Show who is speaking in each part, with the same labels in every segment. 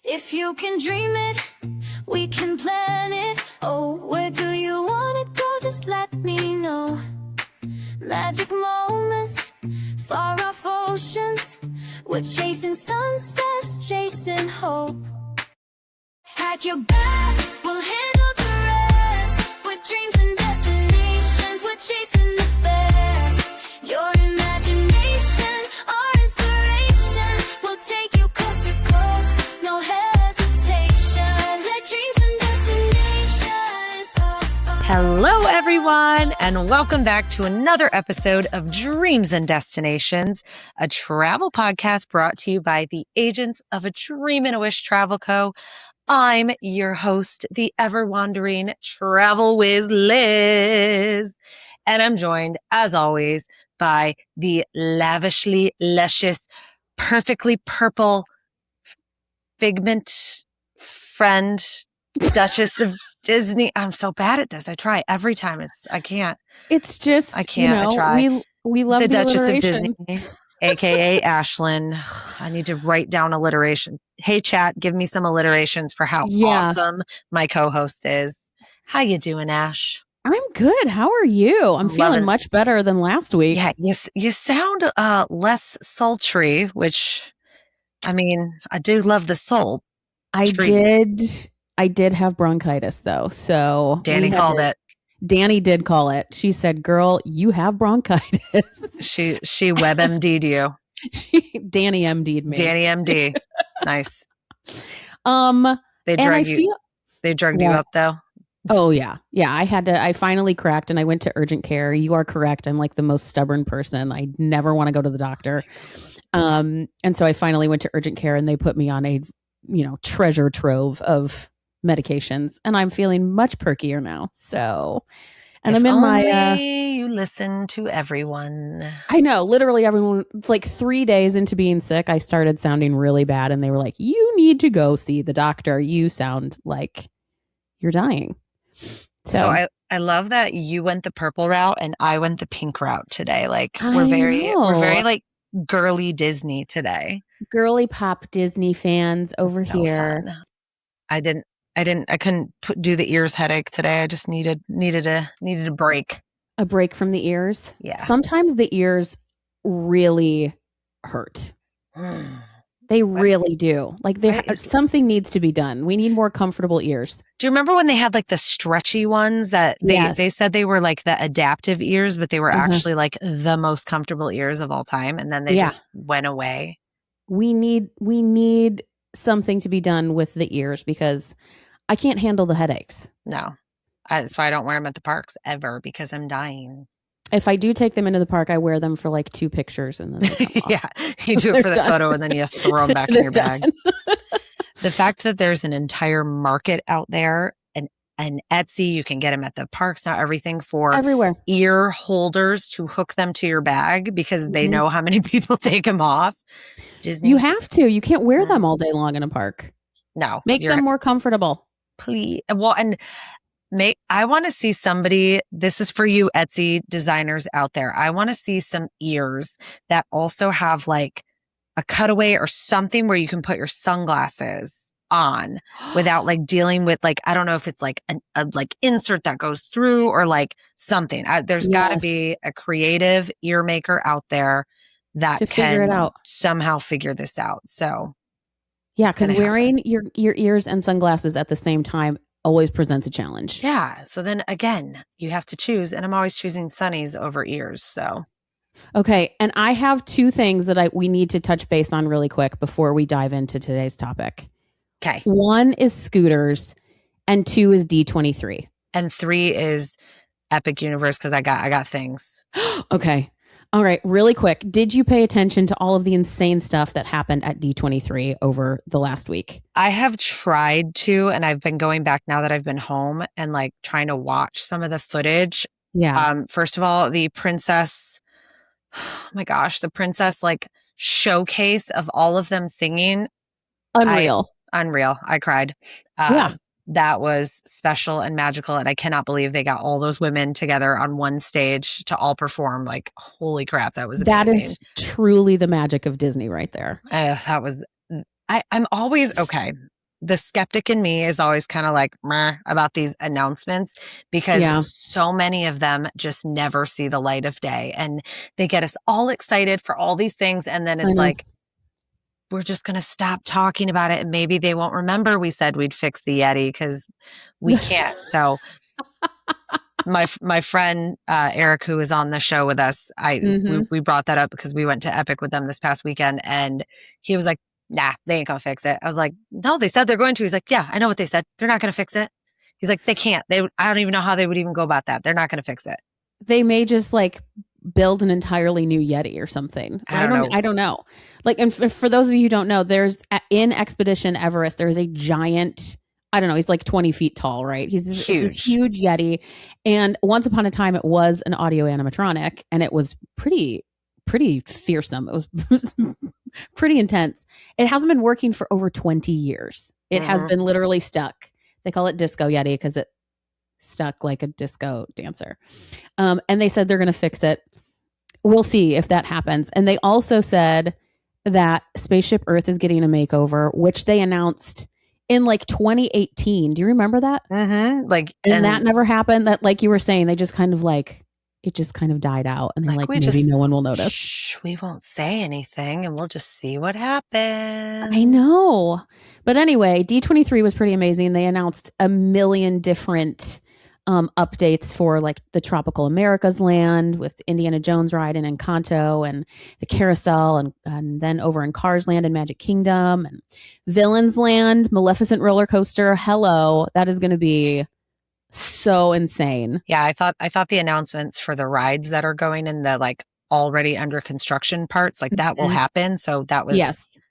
Speaker 1: If you can dream it, we can plan it. Oh, where do you want it? Go, just let me know. Magic moments, far off oceans. We're chasing sunsets, chasing hope. Pack your bags, we'll handle the rest. With dreams and destinations, we're chasing the best. Your imagination, our inspiration. We'll take you coast to coast, no hesitation. Let dreams and destinations.
Speaker 2: Hello, everyone, and welcome back to another episode of Dreams and Destinations, a travel podcast brought to you by the agents of A Dream and a Wish Travel Co. I'm your host, the ever-wandering travel whiz Liz, and I'm joined, as always, by the lavishly luscious, perfectly purple figment friend, Duchess of Disney. I'm so bad at this. I try every time. I can't.
Speaker 3: It's just,
Speaker 2: I can't.
Speaker 3: You know,
Speaker 2: I try.
Speaker 3: We love
Speaker 2: the Duchess of
Speaker 3: alliteration.
Speaker 2: Disney, aka Ashlyn. I need to write down alliteration. Hey, chat, give me some alliterations for how awesome my co-host is. How you doing, Ash?
Speaker 3: I'm good. How are you? I'm feeling much better than last week.
Speaker 2: Yeah, you sound less sultry, which, I mean, I do love the salt.
Speaker 3: I did have bronchitis though. So
Speaker 2: Danny called it.
Speaker 3: Danny did call it. She said, "Girl, you have bronchitis."
Speaker 2: She WebMD'd you.
Speaker 3: Danny MD'd me.
Speaker 2: Danny MD. Nice. They drugged you up though.
Speaker 3: Oh yeah. Yeah. I finally cracked and I went to urgent care. You are correct. I'm like the most stubborn person. I never want to go to the doctor. And so I finally went to urgent care and they put me on a, treasure trove of medications and I'm feeling much perkier now. So, and I'm in my,
Speaker 2: you listen to everyone.
Speaker 3: I know, literally everyone. Like 3 days into being sick, I started sounding really bad and they were like, "You need to go see the doctor. You sound like you're dying."
Speaker 2: So I love that you went the purple route and I went the pink route today. Like we're very like girly Disney today.
Speaker 3: Girly pop Disney fans over here.
Speaker 2: Fun. I couldn't do the ears headache today. I just needed a break.
Speaker 3: A break from the ears?
Speaker 2: Yeah.
Speaker 3: Sometimes the ears really hurt. They really do. Like something needs to be done. We need more comfortable ears.
Speaker 2: Do you remember when they had like the stretchy ones that they said they were like the adaptive ears, but they were actually like the most comfortable ears of all time, and then they just went away?
Speaker 3: We need something to be done with the ears because I can't handle the headaches.
Speaker 2: No. That's why I don't wear them at the parks ever, because I'm dying.
Speaker 3: If I do take them into the park, I wear them for like 2 pictures and then they come off.
Speaker 2: Yeah, you do it for the photo and then you throw them back in your bag. The fact that there's an entire market out there and Etsy, you can get them at the parks now, everything for
Speaker 3: everywhere.
Speaker 2: Ear holders to hook them to your bag because they know how many people take them off. Disney.
Speaker 3: You have to. You can't wear them all day long in a park.
Speaker 2: No.
Speaker 3: Make them more comfortable.
Speaker 2: Please. Well, and I want to see somebody, this is for you Etsy designers out there. I want to see some ears that also have like a cutaway or something where you can put your sunglasses on without like dealing with like, I don't know if it's like a like insert that goes through or like something. There's got to be a creative ear maker out there that
Speaker 3: to figure it out.
Speaker 2: Somehow figure this out. So
Speaker 3: yeah, because wearing your ears and sunglasses at the same time always presents a challenge.
Speaker 2: Yeah. So then again, you have to choose, and I'm always choosing sunnies over ears. So
Speaker 3: okay, and I have 2 things that we need to touch base on really quick before we dive into today's topic.
Speaker 2: Okay.
Speaker 3: 1 is scooters, and 2 is D23,
Speaker 2: and 3 is Epic Universe because I got things.
Speaker 3: Okay. All right, really quick. Did you pay attention to all of the insane stuff that happened at D23 over the last week?
Speaker 2: I have tried to, and I've been going back now that I've been home and like trying to watch some of the footage.
Speaker 3: Yeah.
Speaker 2: First of all, the princess, oh my gosh, the princess like showcase of all of them singing.
Speaker 3: Unreal.
Speaker 2: I cried.
Speaker 3: Yeah.
Speaker 2: That was special and magical. And I cannot believe they got all those women together on one stage to all perform. Like, holy crap, that was amazing.
Speaker 3: That is truly the magic of Disney right there.
Speaker 2: That was, I'm always, okay. the skeptic in me is always kind of like meh about these announcements because
Speaker 3: Yeah.
Speaker 2: so many of them just never see the light of day, and they get us all excited for all these things. And then
Speaker 3: I
Speaker 2: it's
Speaker 3: know.
Speaker 2: like, we're just going to stop talking about it. And maybe they won't remember we said we'd fix the Yeti because we can't. So my friend Eric, who was on the show with us, we brought that up because we went to Epic with them this past weekend, and he was like, "Nah, they ain't gonna fix it." I was like, "No, they said they're going to." He's like, "Yeah, I know what they said. They're not gonna fix it." He's like, "They can't. I don't even know how they would even go about that. They're not gonna fix it."
Speaker 3: They may just like build an entirely new Yeti or something.
Speaker 2: I don't know.
Speaker 3: I don't know. Like, and for those of you who don't know, there's in Expedition Everest, there's a giant, I don't know, he's like 20 feet tall, right? It's this huge Yeti. And once upon a time, it was an audio animatronic, and it was pretty fearsome. It was pretty intense. It hasn't been working for over 20 years. It has been literally stuck. They call it Disco Yeti because it stuck like a disco dancer. And they said they're going to fix it. We'll see if that happens. And they also said that Spaceship Earth is getting a makeover, which they announced in like 2018. Do you remember that?
Speaker 2: Like,
Speaker 3: and that never happened. That, like you were saying, they just kind of like, it just kind of died out, and they're like maybe no one will notice.
Speaker 2: Shh, we won't say anything, and we'll just see what happens.
Speaker 3: I know. But anyway, D23 was pretty amazing. They announced a million different updates for like the Tropical Americas land with Indiana Jones ride in Encanto, and the carousel, and then over in Cars Land and Magic Kingdom, and Villains Land, Maleficent roller coaster. Hello, that is going to be so insane.
Speaker 2: Yeah, I thought the announcements for the rides that are going in the like already under construction parts, like that will happen. So that was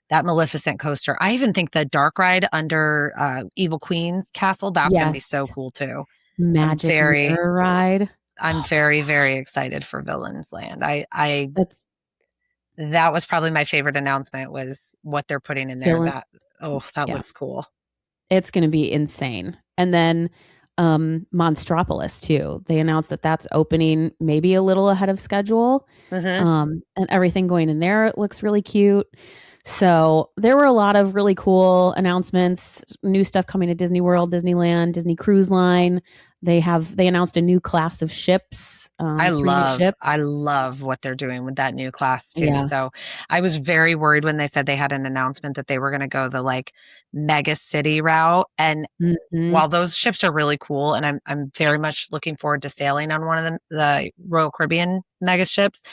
Speaker 2: that Maleficent coaster. I even think the dark ride under Evil Queen's castle, that's going to be so cool too.
Speaker 3: Magic Mirror ride.
Speaker 2: I'm very, very excited for Villains Land. That was probably my favorite announcement, was what they're putting in there. That looks cool.
Speaker 3: It's going to be insane. And then Monstropolis too. They announced that that's opening maybe a little ahead of schedule. And everything going in there, it looks really cute. So there were a lot of really cool announcements, new stuff coming to Disney World, Disneyland, Disney Cruise Line. They announced a new class of ships.
Speaker 2: I love what they're doing with that new class too. Yeah. So I was very worried when they said they had an announcement that they were going to go the like mega city route. And while those ships are really cool, and I'm very much looking forward to sailing on one of the Royal Caribbean mega ships,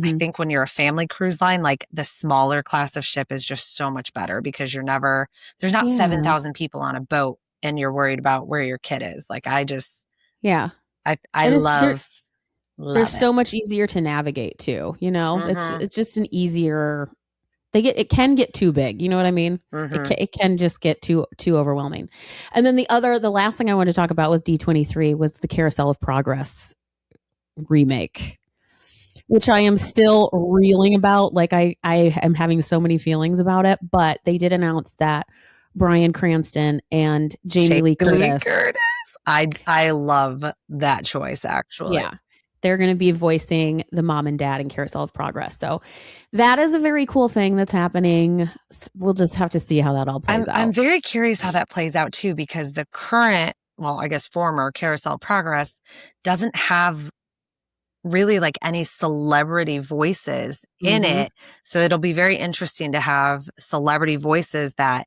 Speaker 2: I think when you're a family cruise line, like the smaller class of ship is just so much better, because there's not 7,000 people on a boat and you're worried about where your kid is. Like I love
Speaker 3: they're so much easier to navigate too, you know. It's just an easier, it can get too big, you know what I mean? It can just get too overwhelming. And then the last thing I want to talk about with D23 was the Carousel of Progress remake, which I am still reeling about. Like I am having so many feelings about it, but they did announce that Bryan Cranston and Jamie Lee Curtis.
Speaker 2: I love that choice, actually.
Speaker 3: Yeah. They're going to be voicing the mom and dad in Carousel of Progress. So that is a very cool thing that's happening. We'll just have to see how that all plays out.
Speaker 2: I'm very curious how that plays out too, because the current, well, I guess former Carousel of Progress doesn't have really like any celebrity voices in it. So it'll be very interesting to have celebrity voices that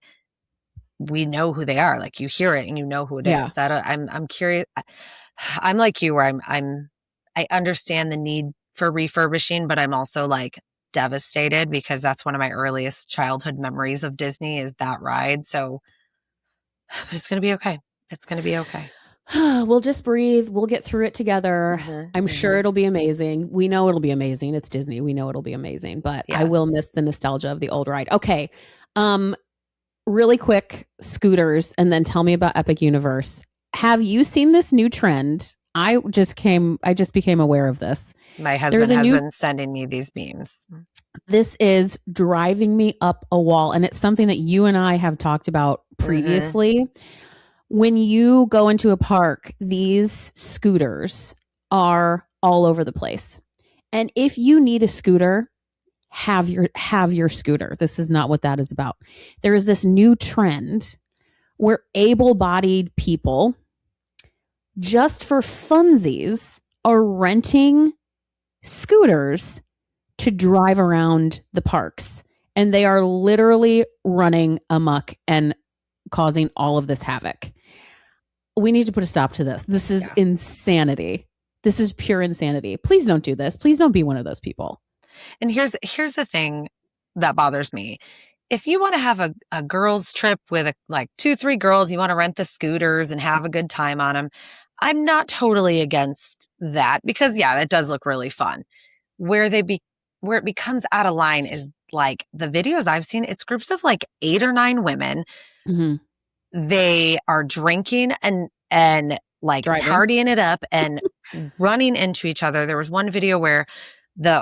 Speaker 2: we know who they are. Like you hear it and you know who it is. That I'm curious. I'm like you, where I understand the need for refurbishing, but I'm also like devastated, because that's one of my earliest childhood memories of Disney, is that ride. So but it's going to be okay. It's going to be okay.
Speaker 3: We'll just breathe. We'll get through it together. I'm sure it'll be amazing. We know it'll be amazing. It's Disney. We know it'll be amazing, but I will miss the nostalgia of the old ride. Okay. Really quick, scooters, and then tell me about Epic Universe. Have you seen this new trend? I just became aware of this.
Speaker 2: My husband has been sending me these memes.
Speaker 3: This is driving me up a wall, and it's something that you and I have talked about previously. When you go into a park, these scooters are all over the place. And if you need a scooter, have your scooter. This is not what that is about. There is this new trend where able-bodied people, just for funsies, are renting scooters to drive around the parks. And they are literally running amok and causing all of this havoc. We need to put a stop to this. This is insanity. This is pure insanity. Please don't do this. Please don't be one of those people.
Speaker 2: And here's the thing that bothers me. If you want to have a girls trip with like 2-3 girls, you want to rent the scooters and have a good time on them, I'm not totally against that, because that does look really fun. Where it becomes out of line is like the videos I've seen, it's groups of like 8 or 9 women.
Speaker 3: Mm-hmm.
Speaker 2: They are drinking and like partying it up and running into each other. There was one video where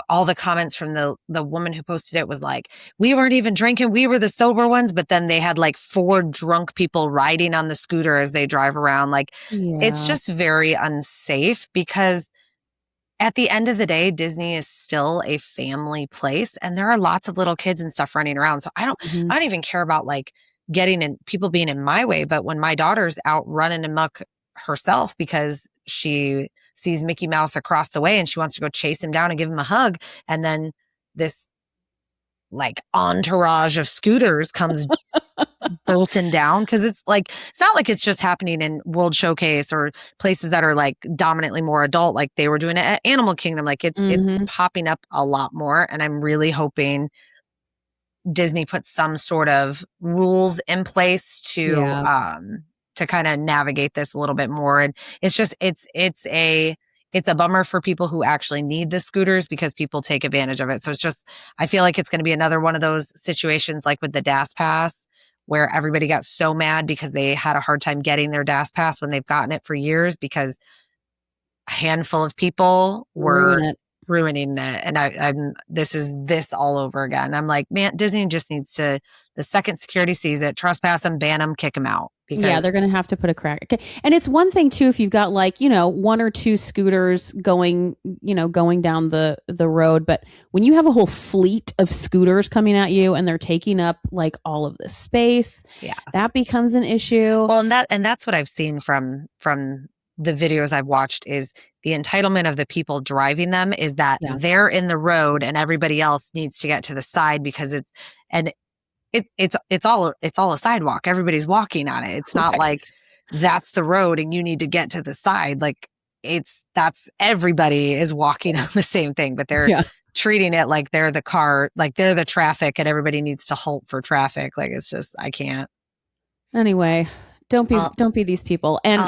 Speaker 2: all the comments from the woman who posted it was like, we weren't even drinking, we were the sober ones. But then they had like 4 drunk people riding on the scooter as they drive around. Like, it's just very unsafe, because at the end of the day, Disney is still a family place, and there are lots of little kids and stuff running around. So I don't even care about like getting in, people being in my way. But when my daughter's out running amok herself because she sees Mickey Mouse across the way and she wants to go chase him down and give him a hug, and then this like entourage of scooters comes bolting down, because it's not like it's just happening in World Showcase or places that are like dominantly more adult, like they were doing it at Animal Kingdom. Like it's popping up a lot more, and I'm really hoping Disney puts some sort of rules in place to kind of navigate this a little bit more. And it's just it's a bummer for people who actually need the scooters, because people take advantage of it. So it's just, I feel like it's going to be another one of those situations like with the DAS Pass, where everybody got so mad because they had a hard time getting their DAS Pass when they've gotten it for years, because a handful of people were ruining it. And this is this all over again. I'm like, man, Disney just needs to, the second security sees it, trespass them, ban them, kick them out.
Speaker 3: They're going to have to put a crack. Okay. And it's one thing too, if you've got like, 1 or 2 scooters going down the road, but when you have a whole fleet of scooters coming at you and they're taking up like all of this space, that becomes an issue.
Speaker 2: Well, and that's what I've seen from the videos I've watched, is the entitlement of the people driving them is that they're in the road and everybody else needs to get to the side, because it's all a sidewalk. Everybody's walking on it. It's not like that's the road and you need to get to the side. Like that's everybody is walking on the same thing, but they're treating it like they're the car, like they're the traffic, and everybody needs to halt for traffic. Like, it's just, I can't.
Speaker 3: Anyway, don't be these people. And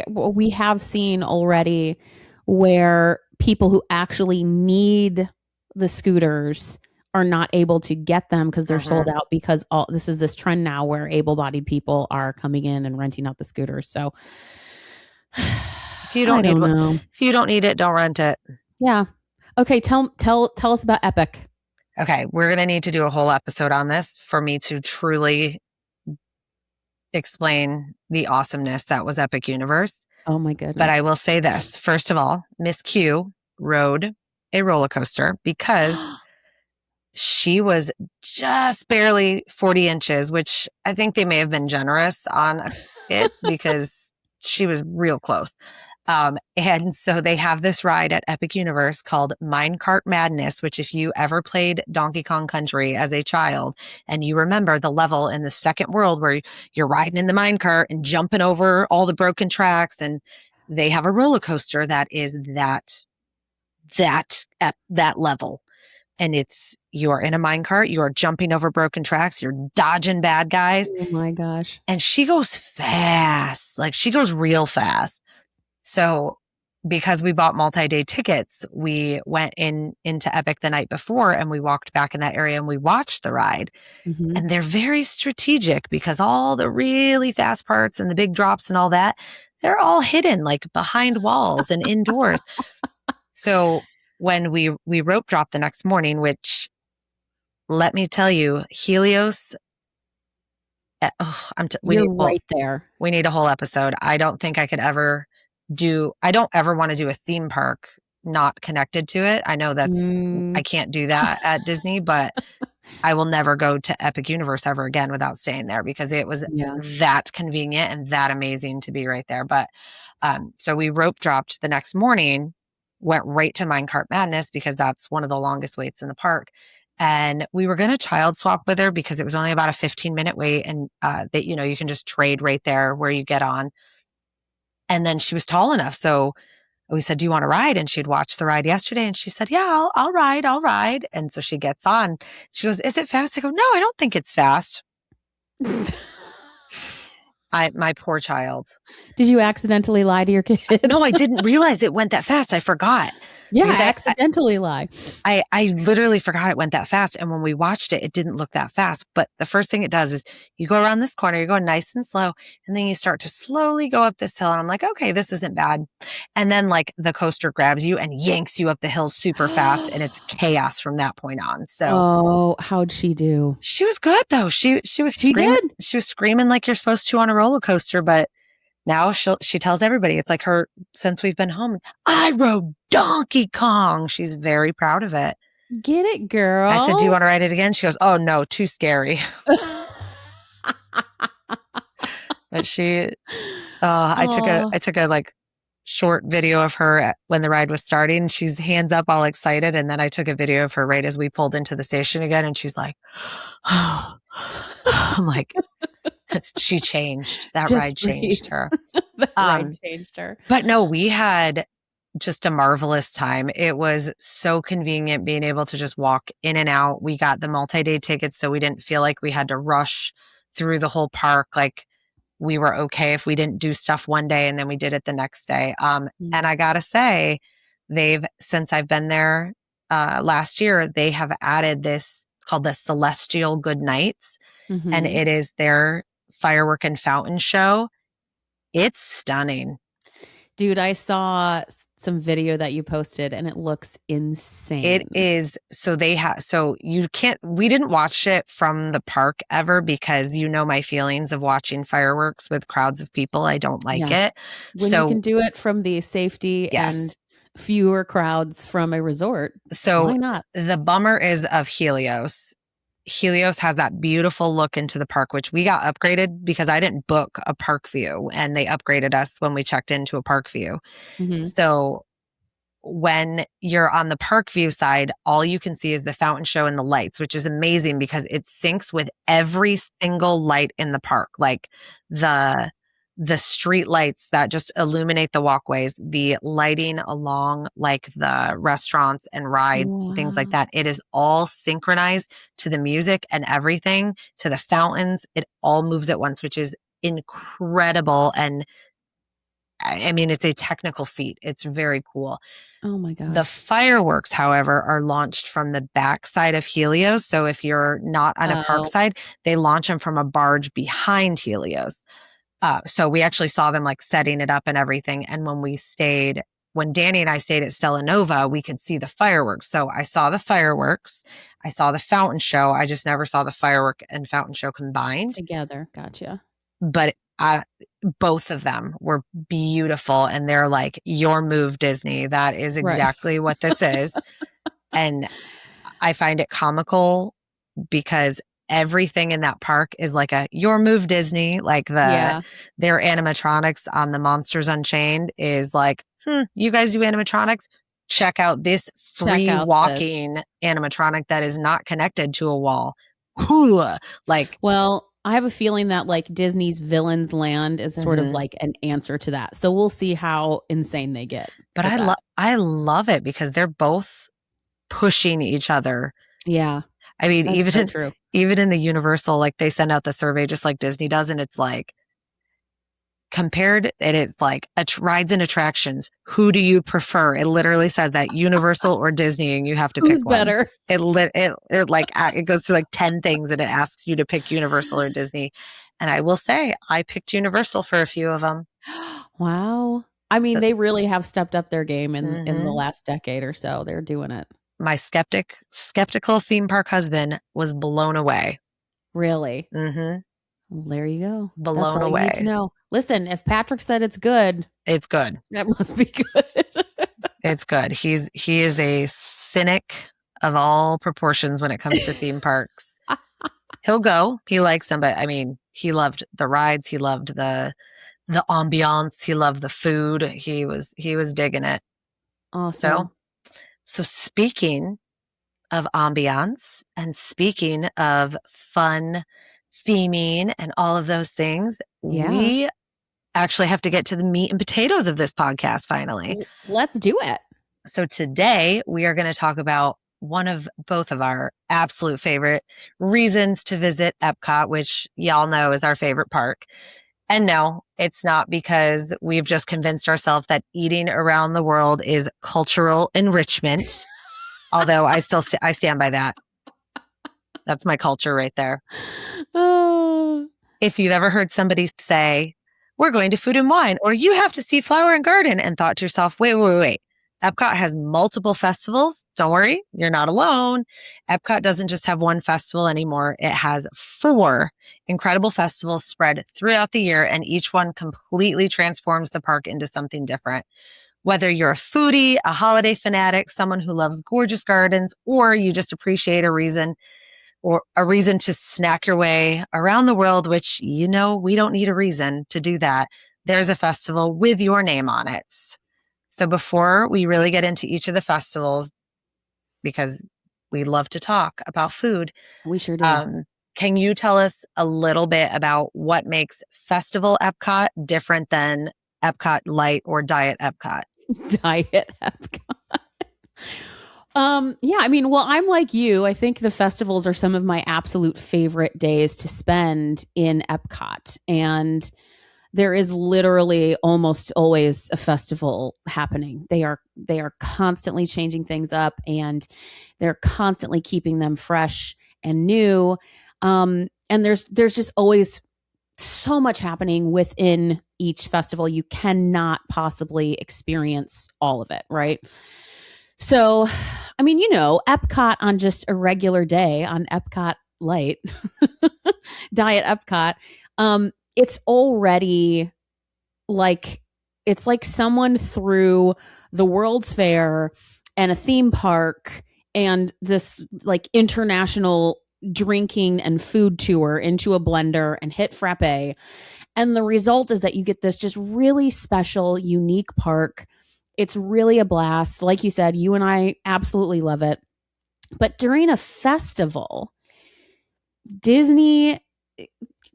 Speaker 3: we have seen already where people who actually need the scooters are not able to get them because they're sold out, because this is this trend now where able-bodied people are coming in and renting out the scooters. So
Speaker 2: if you don't need it, don't rent it.
Speaker 3: Yeah. Okay. Tell us about Epic.
Speaker 2: Okay. We're going to need to do a whole episode on this for me to truly explain the awesomeness that was Epic Universe.
Speaker 3: Oh my goodness.
Speaker 2: But I will say this. First of all, Miss Q rode a roller coaster because she was just barely 40 inches, which I think they may have been generous on it because she was real close. And so they have this ride at Epic Universe called Minecart Madness, which if you ever played Donkey Kong Country as a child and you remember the level in the second world where you're riding in the minecart and jumping over all the broken tracks, and they have a roller coaster that is that level. And you're in a minecart, you're jumping over broken tracks, you're dodging bad guys.
Speaker 3: Oh my gosh.
Speaker 2: And she goes fast. Like, she goes real fast. So because we bought multi-day tickets, we went into Epic the night before and we walked back in that area and we watched the ride. Mm-hmm. And they're very strategic because all the really fast parts and the big drops and all that, they're all hidden like behind walls and indoors. So when we rope dropped the next morning, which, let me tell you, Helios,
Speaker 3: right there.
Speaker 2: We need a whole episode. I don't think I could ever I don't ever want to do a theme park not connected to it. I know I can't do that at Disney, but I will never go to Epic Universe ever again without staying there because it was
Speaker 3: Yeah.
Speaker 2: that convenient and that amazing to be right there. But so we rope dropped the next morning, went right to Minecart Madness because that's one of the longest waits in the park. And we were going to child swap with her because it was only about a 15-minute wait. And that, you know, you can just trade right there where you get on. And then she was tall enough. So we said, do you want to ride? And she'd watched the ride yesterday. And she said, yeah, I'll ride. I'll ride. And so she gets on. She goes, is it fast? I go, no, I don't think it's fast. My poor child.
Speaker 3: Did you accidentally lie to your kid?
Speaker 2: No, I didn't realize it went that fast. I forgot.
Speaker 3: Yeah,
Speaker 2: Because
Speaker 3: accidentally lie.
Speaker 2: I literally forgot it went that fast. And when we watched it, it didn't look that fast. But the first thing it does is you go around this corner, you're going nice and slow. And then you start to slowly go up this hill. And I'm like, okay, this isn't bad. And then like the coaster grabs you and yanks you up the hill super fast. And it's chaos from that point on. So
Speaker 3: Oh, how'd she do?
Speaker 2: she was good though. She was
Speaker 3: She
Speaker 2: screaming.
Speaker 3: did?
Speaker 2: She was screaming like you're supposed to on a roller coaster, but now she tells everybody it's like her since we've been home. I rode Donkey Kong. She's very proud of it.
Speaker 3: Get it, girl.
Speaker 2: I said, do you want to ride it again? She goes, oh no, too scary. But I took a like short video of her when the ride was starting. She's hands up all excited. And then I took a video of her right as we pulled into the station again. And she's like, oh. I'm like, she changed. That
Speaker 3: Just
Speaker 2: ride changed her.
Speaker 3: That ride changed her.
Speaker 2: But no, we had just a marvelous time. It was so convenient being able to just walk in and out. We got the multi-day tickets, so we didn't feel like we had to rush through the whole park. Like we were okay if we didn't do stuff one day and then we did it the next day. And I gotta say, since I've been there last year, they have added this. It's called the Celestial Good Nights, and it is their firework and fountain show. It's stunning.
Speaker 3: Dude, I saw some video that you posted and it looks insane.
Speaker 2: It is. So we didn't watch it from the park ever because you know my feelings of watching fireworks with crowds of people. I don't like it.
Speaker 3: When you can do it from the safety and fewer crowds from a resort.
Speaker 2: So
Speaker 3: why not?
Speaker 2: The bummer is of Helios. Helios has that beautiful look into the park, which we got upgraded because I didn't book a park view and they upgraded us when we checked into a park view. So when you're on the park view side, all you can see is the fountain show and the lights, which is amazing because it syncs with every single light in the park. Like the street lights that just illuminate the walkways, the lighting along like the restaurants and ride, things like that. It is all synchronized to the music and everything, to the fountains. It all moves at once, which is incredible. And I mean, it's a technical feat. It's very cool.
Speaker 3: Oh my God.
Speaker 2: The fireworks, however, are launched from the back side of Helios. So if you're not on a park side, they launch them from a barge behind Helios. So we actually saw them like setting it up and everything. And when Danny and I stayed at Stella Nova, we could see the fireworks. So I saw the fireworks. I saw the fountain show. I just never saw the firework and fountain show combined.
Speaker 3: Together. Gotcha.
Speaker 2: But both of them were beautiful. And they're like, your move, Disney. That is exactly what this is. And I find it comical because everything in that park is like your move, Disney. Like their animatronics on the Monsters Unchained is like, you guys do animatronics? Check out this free walking animatronic that is not connected to a wall.
Speaker 3: Well, I have a feeling that like Disney's Villains Land is sort of like an answer to that. So we'll see how insane they get.
Speaker 2: But I love it because they're both pushing each other.
Speaker 3: Yeah.
Speaker 2: I mean, even in the Universal, like they send out the survey just like Disney does, and it's like it's like rides and attractions. Who do you prefer? It literally says that Universal or Disney, and you have to pick
Speaker 3: Who's
Speaker 2: one.
Speaker 3: Better.
Speaker 2: It goes through like 10 things, and it asks you to pick Universal or Disney. And I will say, I picked Universal for a few of them.
Speaker 3: Wow. I mean, they really have stepped up their game in the last decade or so. They're doing it.
Speaker 2: My skeptical theme park husband was blown away.
Speaker 3: Really?
Speaker 2: Mm-hmm.
Speaker 3: Well, there you go.
Speaker 2: Blown away.
Speaker 3: You need to know. Listen, if Patrick said it's good,
Speaker 2: it's good.
Speaker 3: That must be good.
Speaker 2: It's good. He is a cynic of all proportions when it comes to theme parks. He'll go. He likes them, but I mean, he loved the rides. He loved the ambiance. He loved the food. He was digging it.
Speaker 3: Awesome.
Speaker 2: So speaking of ambiance and speaking of fun theming and all of those things, we actually have to get to the meat and potatoes of this podcast finally.
Speaker 3: Let's do it.
Speaker 2: So today we are going to talk about both of our absolute favorite reasons to visit Epcot, which y'all know is our favorite park. And no, it's not because we've just convinced ourselves that eating around the world is cultural enrichment. Although I stand by that. That's my culture right there. If you've ever heard somebody say, we're going to Food and Wine, or you have to see Flower and Garden, and thought to yourself, wait. Epcot has multiple festivals. Don't worry, you're not alone. Epcot doesn't just have one festival anymore. It has 4 incredible festivals spread throughout the year, and each one completely transforms the park into something different. Whether you're a foodie, a holiday fanatic, someone who loves gorgeous gardens, or you just appreciate a reason to snack your way around the world, which, we don't need a reason to do that. There's a festival with your name on it. So before we really get into each of the festivals, because we love to talk about food.
Speaker 3: We sure do.
Speaker 2: Can you tell us a little bit about what makes Festival Epcot different than Epcot Light or Diet Epcot?
Speaker 3: Diet Epcot. I'm like you. I think the festivals are some of my absolute favorite days to spend in Epcot. And there is literally almost always a festival happening. They are constantly changing things up, and they're constantly keeping them fresh and new. And there's just always so much happening within each festival. You cannot possibly experience all of it, right? So, Epcot on just a regular day on Epcot Light, Diet Epcot, it's already it's like someone threw the World's Fair and a theme park and this like international drinking and food tour into a blender and hit frappe. And the result is that you get this just really special, unique park. It's really a blast. Like you said, you and I absolutely love it. But during a festival, Disney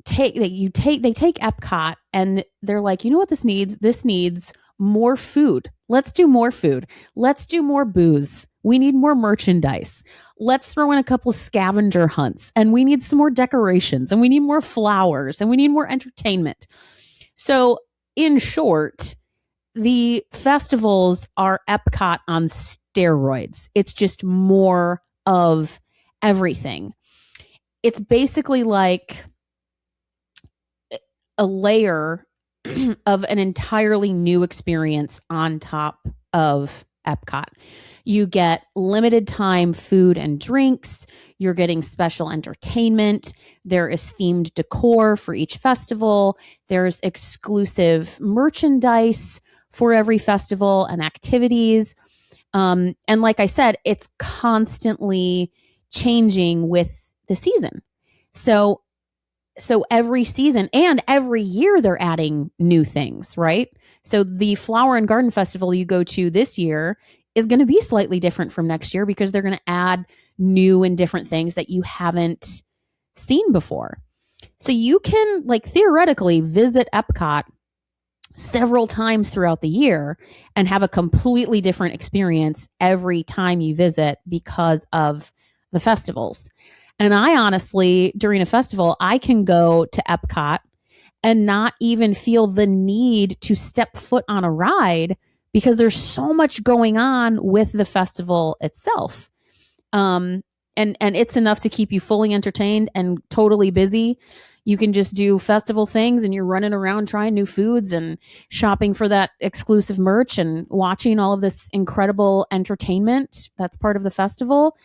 Speaker 3: they take Epcot and they're like, you know what this needs? This needs more food. Let's do more food. Let's do more booze. We need more merchandise. Let's throw in a couple scavenger hunts, and we need some more decorations, and we need more flowers, and we need more entertainment. So in short, the festivals are Epcot on steroids. It's just more of everything. It's basically like a layer of an entirely new experience on top of Epcot. You get limited time food and drinks. You're getting special entertainment. There is themed decor for each festival. There's exclusive merchandise for every festival and activities. And like I said, it's constantly changing with the season. So every season and every year they're adding new things, right? So the Flower and Garden Festival you go to this year is going to be slightly different from next year because they're going to add new and different things that you haven't seen before. So you can theoretically visit Epcot several times throughout the year and have a completely different experience every time you visit because of the festivals. And I honestly, during a festival, I can go to Epcot and not even feel the need to step foot on a ride because there's so much going on with the festival itself. And it's enough to keep you fully entertained and totally busy. You can just do festival things and you're running around trying new foods and shopping for that exclusive merch and watching all of this incredible entertainment that's part of the festival.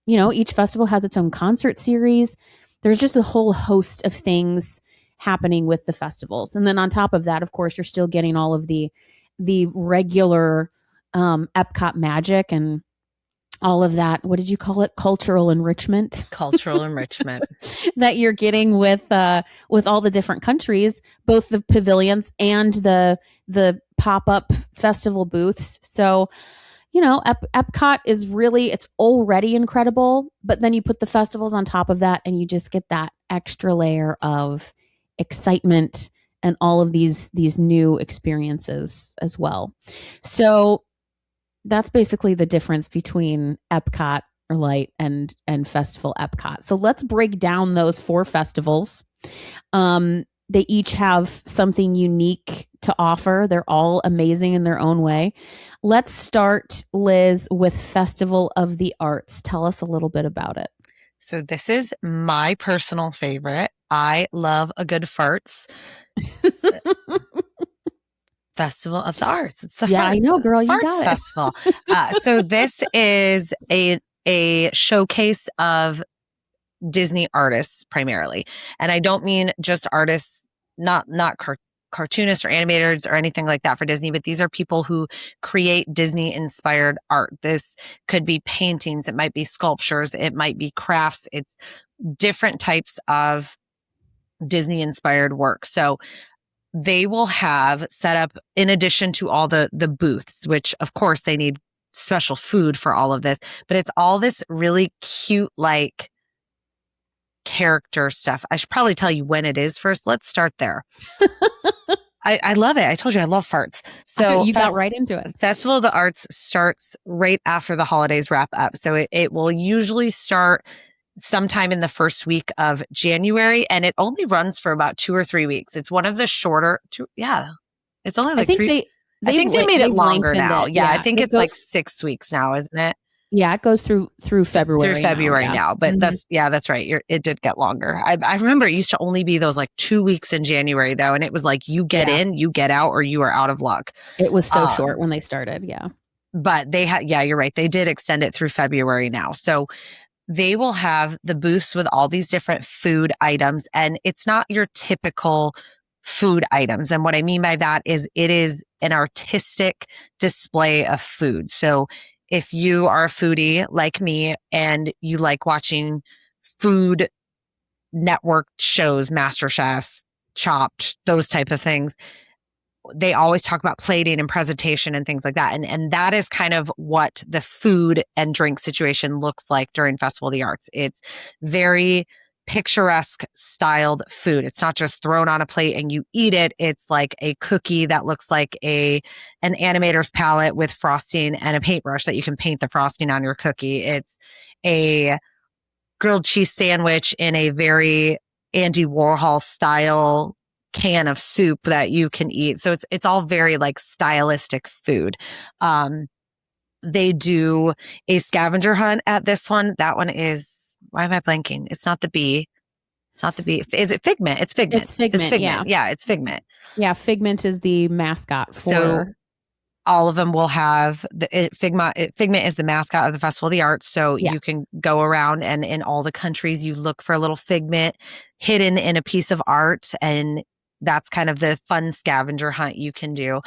Speaker 3: Each festival has its own concert series. There's just a whole host of things happening with the festivals. And then on top of that, of course, you're still getting all of the regular Epcot magic and all of that, what did you call it? Cultural enrichment.
Speaker 2: Cultural enrichment.
Speaker 3: That you're getting with all the different countries, both the pavilions and the pop-up festival booths. So, Epcot is really, it's already incredible, but then you put the festivals on top of that and you just get that extra layer of excitement and all of these new experiences as well. So that's basically the difference between Epcot or Light and Festival Epcot. So let's break down those 4 festivals. They each have something unique to offer. They're all amazing in their own way. Let's start, Liz, with Festival of the Arts. Tell us a little bit about it.
Speaker 2: So this is my personal favorite. I love a good farts. Festival of the Arts. It's the farts.
Speaker 3: I know, girl. You
Speaker 2: Farts
Speaker 3: got it.
Speaker 2: Festival. So this is a showcase of Disney artists primarily, and I don't mean just artists, not cartoonists or animators or anything like that for Disney, but these are people who create Disney inspired art. This could be paintings, it might be sculptures, it might be crafts. It's different types of Disney inspired work. So they will have set up, in addition to all the booths, which of course they need special food for all of this, but it's all this really cute, like, character stuff. I should probably tell you when it is first. Let's start there. I love it. I told you I love farts. So
Speaker 3: you got right into it.
Speaker 2: Festival of the Arts starts right after the holidays wrap up. So it will usually start sometime in the first week of January, and it only runs for about 2 or 3 weeks. It's one of the shorter, it's only like 3. I think they made it longer now. Yeah, I think it's like 6 weeks now, isn't it?
Speaker 3: Yeah, it goes through February.
Speaker 2: Through February now. But that's right. It did get longer. I remember it used to only be those like 2 weeks in January though. And it was like, you get in, you get out, or you are out of luck.
Speaker 3: It was so short when they started. Yeah.
Speaker 2: But they had, you're right. They did extend it through February now. So they will have the booths with all these different food items, and it's not your typical food items. And what I mean by that is it is an artistic display of food. So if you are a foodie like me and you like watching Food Network shows, MasterChef, Chopped, those type of things, they always talk about plating and presentation and things like that. And that is kind of what the food and drink situation looks like during Festival of the Arts. It's very picturesque styled food. It's not just thrown on a plate and you eat it. It's like a cookie that looks like an animator's palette with frosting and a paintbrush that you can paint the frosting on your cookie. It's a grilled cheese sandwich in a very Andy Warhol style can of soup that you can eat. So it's all very like stylistic food. They do a scavenger hunt at this one. That one is, why am I blanking? It's not the bee. Is it Figment? It's Figment.
Speaker 3: It's Figment. Yeah,
Speaker 2: it's Figment.
Speaker 3: Yeah, Figment is the mascot for.
Speaker 2: So all of them will have Figment. Figment is the mascot of the Festival of the Arts. So you can go around and in all the countries you look for a little Figment hidden in a piece of art, and that's kind of the fun scavenger hunt you can do.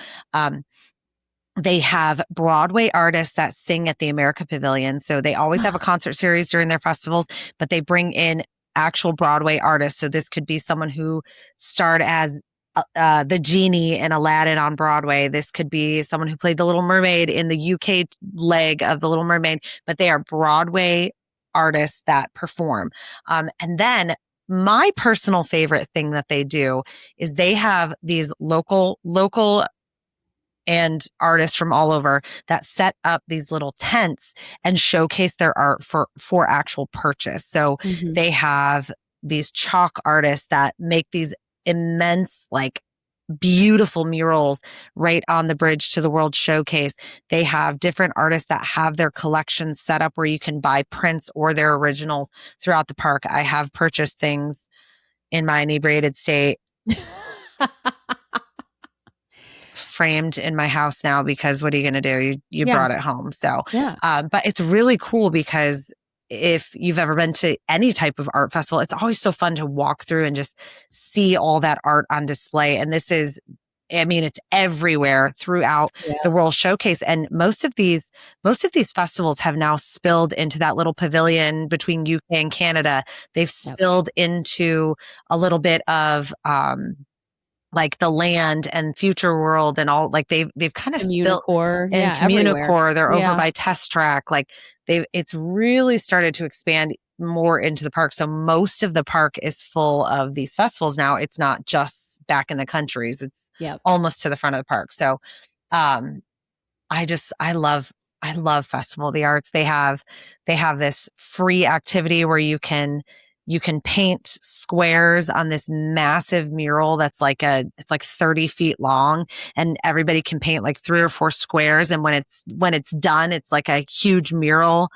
Speaker 2: They have Broadway artists that sing at the America Pavilion. So they always have a concert series during their festivals, but they bring in actual Broadway artists. So this could be someone who starred as the genie in Aladdin on Broadway. This could be someone who played the Little Mermaid in the UK leg of the Little Mermaid, but they are Broadway artists that perform. And then my personal favorite thing that they do is they have these local and artists from all over that set up these little tents and showcase their art for actual purchase. So they have these chalk artists that make these immense, like beautiful murals right on the bridge to the World Showcase. They have different artists that have their collections set up where you can buy prints or their originals throughout the park. I have purchased things in my inebriated state framed in my house now, because what are you going to do? You brought it home. So, but it's really cool because if you've ever been to any type of art festival, it's always so fun to walk through and just see all that art on display. And this is I mean, it's everywhere throughout the World Showcase. And most of these festivals have now spilled into that little pavilion between UK and Canada. They've spilled into a little bit of, like the Land and Future World and all, like they've kind of spilled in Communicore. They're over by Test Track. Like it's really started to expand more into the park. So most of the park is full of these festivals now. It's not just back in the countries. It's almost to the front of the park. So, I love Festival of the Arts. They have this free activity where you can paint squares on this massive mural that's it's like 30 feet long, and everybody can paint like 3 or 4 squares. And when it's done, it's like a huge mural,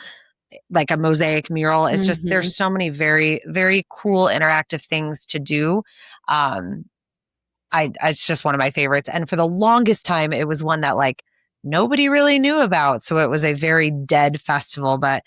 Speaker 2: like a mosaic mural. It's just, there's so many very, very cool interactive things to do. It's just one of my favorites. And for the longest time, it was one that like nobody really knew about. So it was a very dead festival, but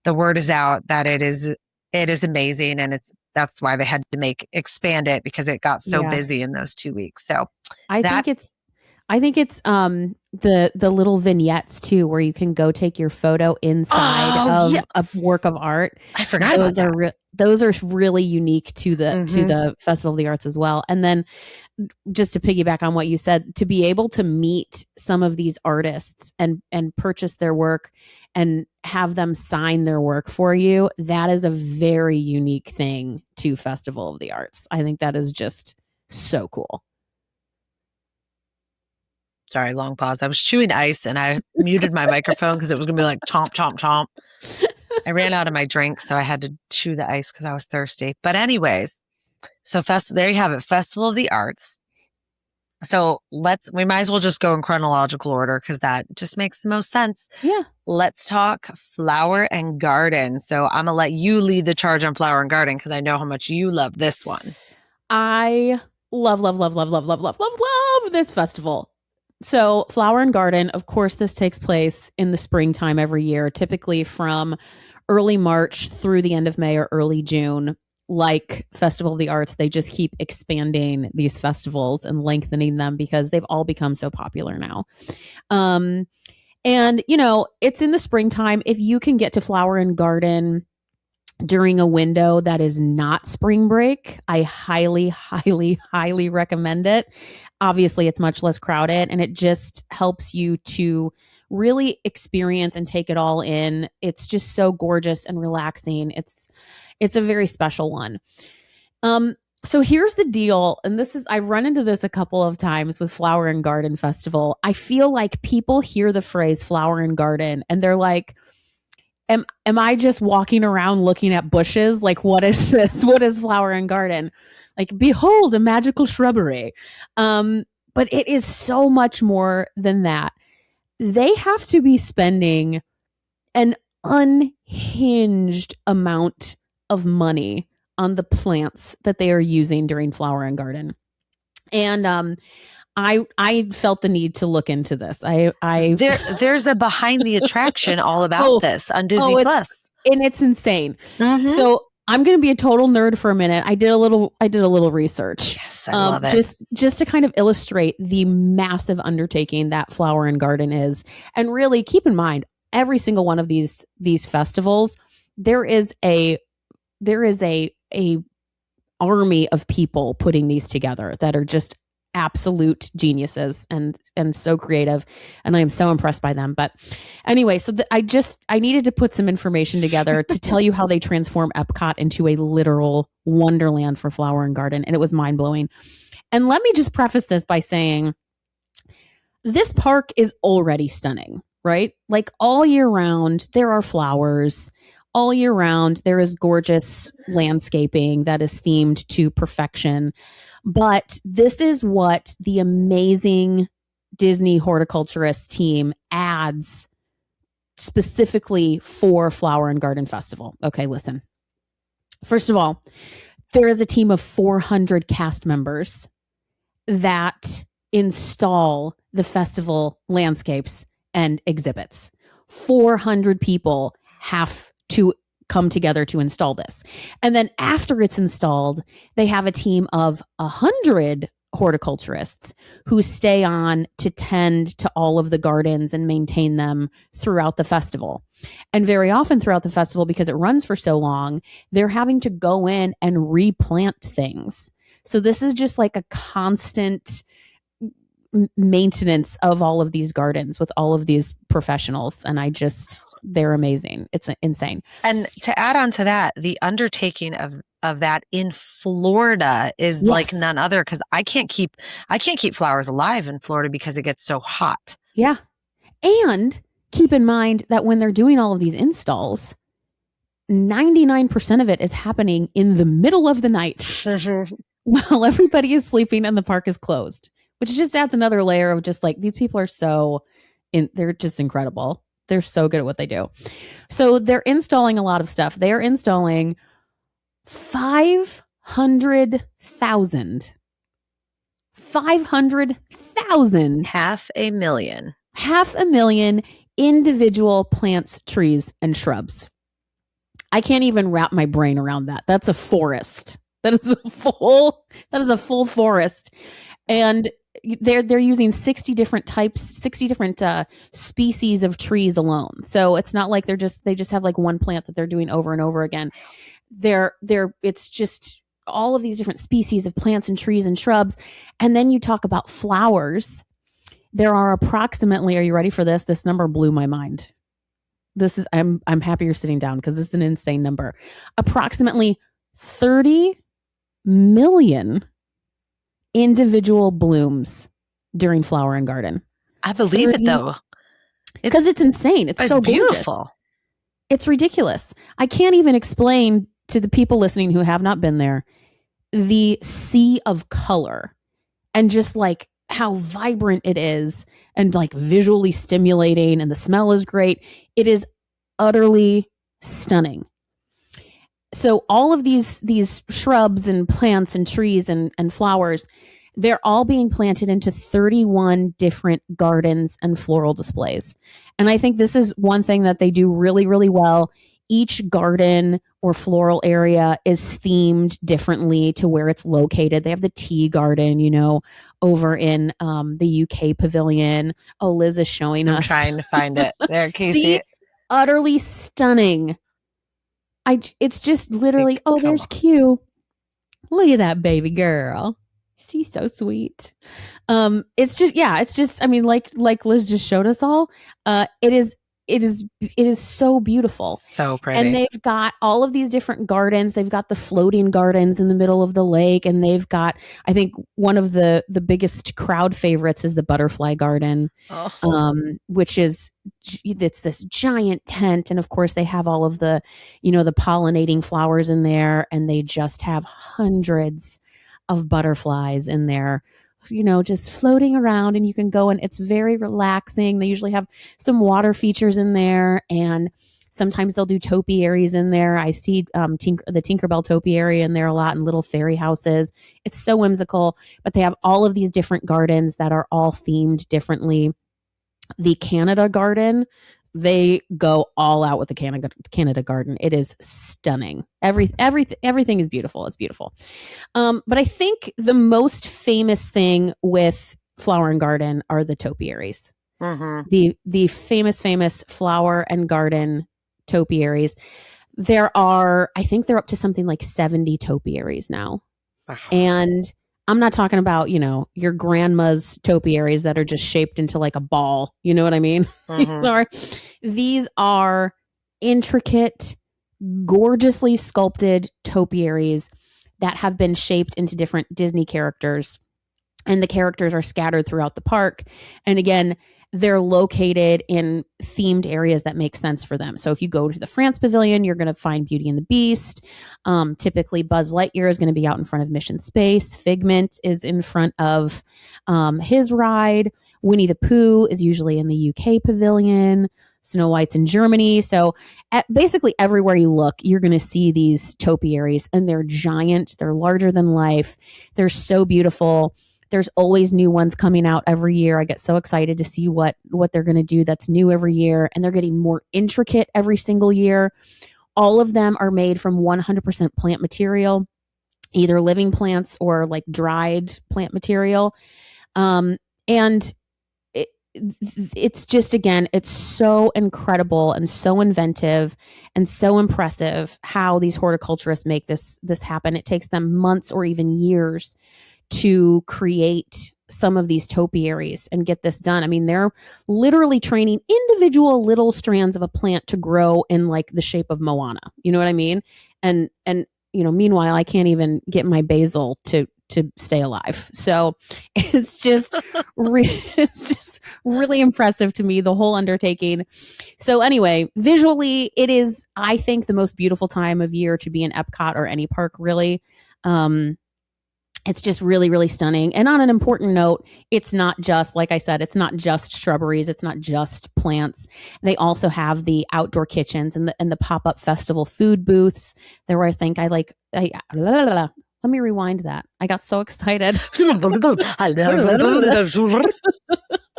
Speaker 2: the word is out that it is amazing. And that's why they had to expand it, because it got so busy in those 2 weeks. So
Speaker 3: I think it's the little vignettes too, where you can go take your photo inside of a work of art.
Speaker 2: I forgot about that.
Speaker 3: Those are really unique to the Festival of the Arts as well. And then just to piggyback on what you said, to be able to meet some of these artists and purchase their work and have them sign their work for you, that is a very unique thing to Festival of the Arts. I think that is just so cool.
Speaker 2: Sorry, long pause. I was chewing ice and I muted my microphone because it was going to be like chomp, chomp, chomp. I ran out of my drink, so I had to chew the ice because I was thirsty. But anyways, so there you have it, Festival of the Arts. So we might as well just go in chronological order because that just makes the most sense.
Speaker 3: Yeah.
Speaker 2: Let's talk Flower and Garden. So I'm going to let you lead the charge on Flower and Garden because I know how much you love this one.
Speaker 3: I love this festival. So Flower and Garden, of course, this takes place in the springtime every year, typically from early March through the end of May or early June. Like Festival of the Arts, they just keep expanding these festivals and lengthening them because they've all become so popular now. And, it's in the springtime. If you can get to Flower and Garden during a window that is not spring break, I highly, highly, highly recommend it. Obviously, it's much less crowded and it just helps you to really experience and take it all in. It's just so gorgeous and relaxing. It's a very special one. So here's the deal. And I've run into this a couple of times with Flower and Garden Festival. I feel like people hear the phrase Flower and Garden and they're like, Am I just walking around looking at bushes? Like, what is this? What is Flower and Garden? Like, behold, a magical shrubbery. But it is so much more than that. They have to be spending an unhinged amount of money on the plants that they are using during Flower and Garden. And I felt the need to look into this.
Speaker 2: There's a behind the attraction all about this on Disney Plus,
Speaker 3: and it's insane. So I'm going to be a total nerd for a minute. I did a little research.
Speaker 2: Yes, I love it.
Speaker 3: Just to kind of illustrate the massive undertaking that Flower and Garden is, and really keep in mind every single one of these festivals, there is a army of people putting these together that are just absolute geniuses and so creative, and I am so impressed by them. But anyway, so I needed to put some information together to tell you how they transform Epcot into a literal wonderland for Flower and Garden, and it was mind-blowing. And let me just preface this by saying this park is already stunning, right? Like all year round there are flowers. All year round, there is gorgeous landscaping that is themed to perfection. But this is what the amazing Disney horticulturist team adds specifically for Flower and Garden Festival. Okay, listen. First of all, there is a team of 400 cast members that install the festival landscapes and exhibits. 400 people have to come together to install this. And then after it's installed, they have a team of 100 horticulturists who stay on to tend to all of the gardens and maintain them throughout the festival. And very often throughout the festival, because it runs for so long, they're having to go in and replant things. So this is just like a constant maintenance of all of these gardens with all of these professionals. And they're amazing. It's insane.
Speaker 2: And to add on to that, the undertaking of that in Florida is like none other, because I can't keep flowers alive in Florida because it gets so hot.
Speaker 3: Yeah. And keep in mind that when they're doing all of these installs, 99% of it is happening in the middle of the night while everybody is sleeping and the park is closed, which just adds another layer of just like, these people are they're just incredible. They're so good at what they do. So they're installing a lot of stuff. They are installing 500,000 500,000 individual plants, trees, and shrubs. I can't even wrap my brain around that. That's a forest. That is a full forest. And they're using 60 different species of trees alone. So it's not like they just have like one plant that they're doing over and over again. It's just all of these different species of plants and trees and shrubs. And then you talk about flowers. There are approximately, are you ready for this? This number blew my mind. I'm happy you're sitting down because this is an insane number. Approximately 30 million individual blooms during Flower and Garden.
Speaker 2: I believe it though.
Speaker 3: Because it's insane. It's so
Speaker 2: beautiful.
Speaker 3: Gorgeous. It's ridiculous. I can't even explain to the people listening who have not been there the sea of color and just like how vibrant it is and like visually stimulating, and the smell is great. It is utterly stunning. So all of these shrubs and plants and trees and flowers, they're all being planted into 31 different gardens and floral displays. And I think this is one thing that they do really, really well. Each garden or floral area is themed differently to where it's located. They have the tea garden, over in the UK pavilion. Oh, Liz is showing us.
Speaker 2: I'm trying to find it. There, can you see it?
Speaker 3: Utterly stunning. It's just literally, there's Q. Look at that baby girl. She's so sweet. It's just, I mean, like Liz just showed us all, it is so beautiful.
Speaker 2: So pretty.
Speaker 3: And they've got all of these different gardens. They've got the floating gardens in the middle of the lake. And they've got, I think one of the biggest crowd favorites is the butterfly garden, which is, it's this giant tent. And of course they have all of the, the pollinating flowers in there, and they just have hundreds of butterflies in there, just floating around, and you can go, and it's very relaxing. They usually have some water features in there, and sometimes they'll do topiaries in there. I see the Tinkerbell topiary in there a lot, and little fairy houses. It's so whimsical, but they have all of these different gardens that are all themed differently. The Canada garden, they go all out with the Canada garden. It is stunning. Everything is beautiful. It's beautiful. But I think the most famous thing with Flower and Garden are the topiaries. Mm-hmm. The famous Flower and Garden topiaries. I think they're up to something like 70 topiaries now. And I'm not talking about, your grandma's topiaries that are just shaped into like a ball. You know what I mean? Mm-hmm. These are intricate, gorgeously sculpted topiaries that have been shaped into different Disney characters. And the characters are scattered throughout the park. And again, they're located in themed areas that make sense for them. So if you go to the France Pavilion, you're going to find Beauty and the Beast. Typically, Buzz Lightyear is going to be out in front of Mission Space. Figment is in front of his ride. Winnie the Pooh is usually in the UK Pavilion. Snow White's in Germany. So basically everywhere you look, you're going to see these topiaries, and they're giant. They're larger than life. They're so beautiful. There's always new ones coming out every year. I get so excited to see what they're going to do that's new every year. And they're getting more intricate every single year. All of them are made from 100% plant material. either living plants or like dried plant material. And it's just, again, it's so incredible and so inventive and so impressive how these horticulturists make this happen. It takes them months or even years to create some of these topiaries and get this done. I mean, they're literally training individual little strands of a plant to grow in like the shape of Moana. You know what I mean? And meanwhile, I can't even get my basil to stay alive. So it's just it's just really impressive to me, the whole undertaking. So anyway, visually, it is, I think, the most beautiful time of year to be in Epcot or any park, really. It's just really, really stunning. And on an important note, it's not just, like I said, it's not just shrubberies. It's not just plants. They also have the outdoor kitchens and the pop-up festival food booths. There were, I think, let me rewind that. I got so excited.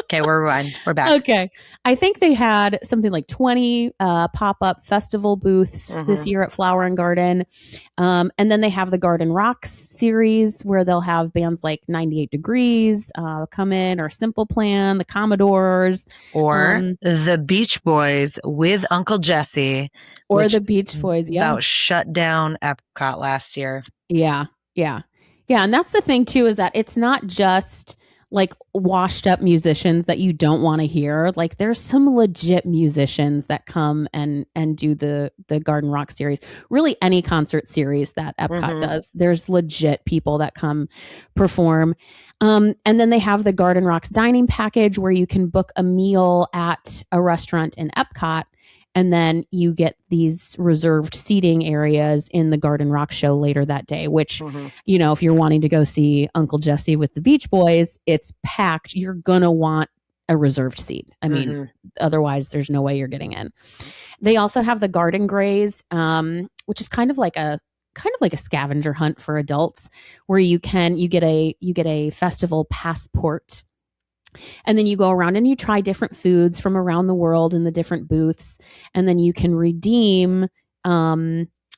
Speaker 2: Okay, we're back.
Speaker 3: Okay. I think they had something like 20 pop-up festival booths this year at Flower and Garden. And then they have the Garden Rocks series where they'll have bands like 98 Degrees come in, or Simple Plan, the Commodores.
Speaker 2: Or the Beach Boys with Uncle Jesse.
Speaker 3: Or the Beach Boys, yeah.
Speaker 2: About shut down Epcot last year.
Speaker 3: Yeah. And that's the thing, too, is that it's not just like washed up musicians that you don't want to hear. Like, there's some legit musicians that come and do the Garden Rock series. Really, any concert series that Epcot does, there's legit people that come perform. And then they have the Garden Rocks dining package where you can book a meal at a restaurant in Epcot. And then you get these reserved seating areas in the Garden Rock show later that day, which, if you're wanting to go see Uncle Jesse with the Beach Boys, it's packed. You're going to want a reserved seat. I mean, otherwise there's no way you're getting in. They also have the Garden Graze, which is kind of like a scavenger hunt for adults, where you get a festival passport. And then you go around and you try different foods from around the world in the different booths. And then you can redeem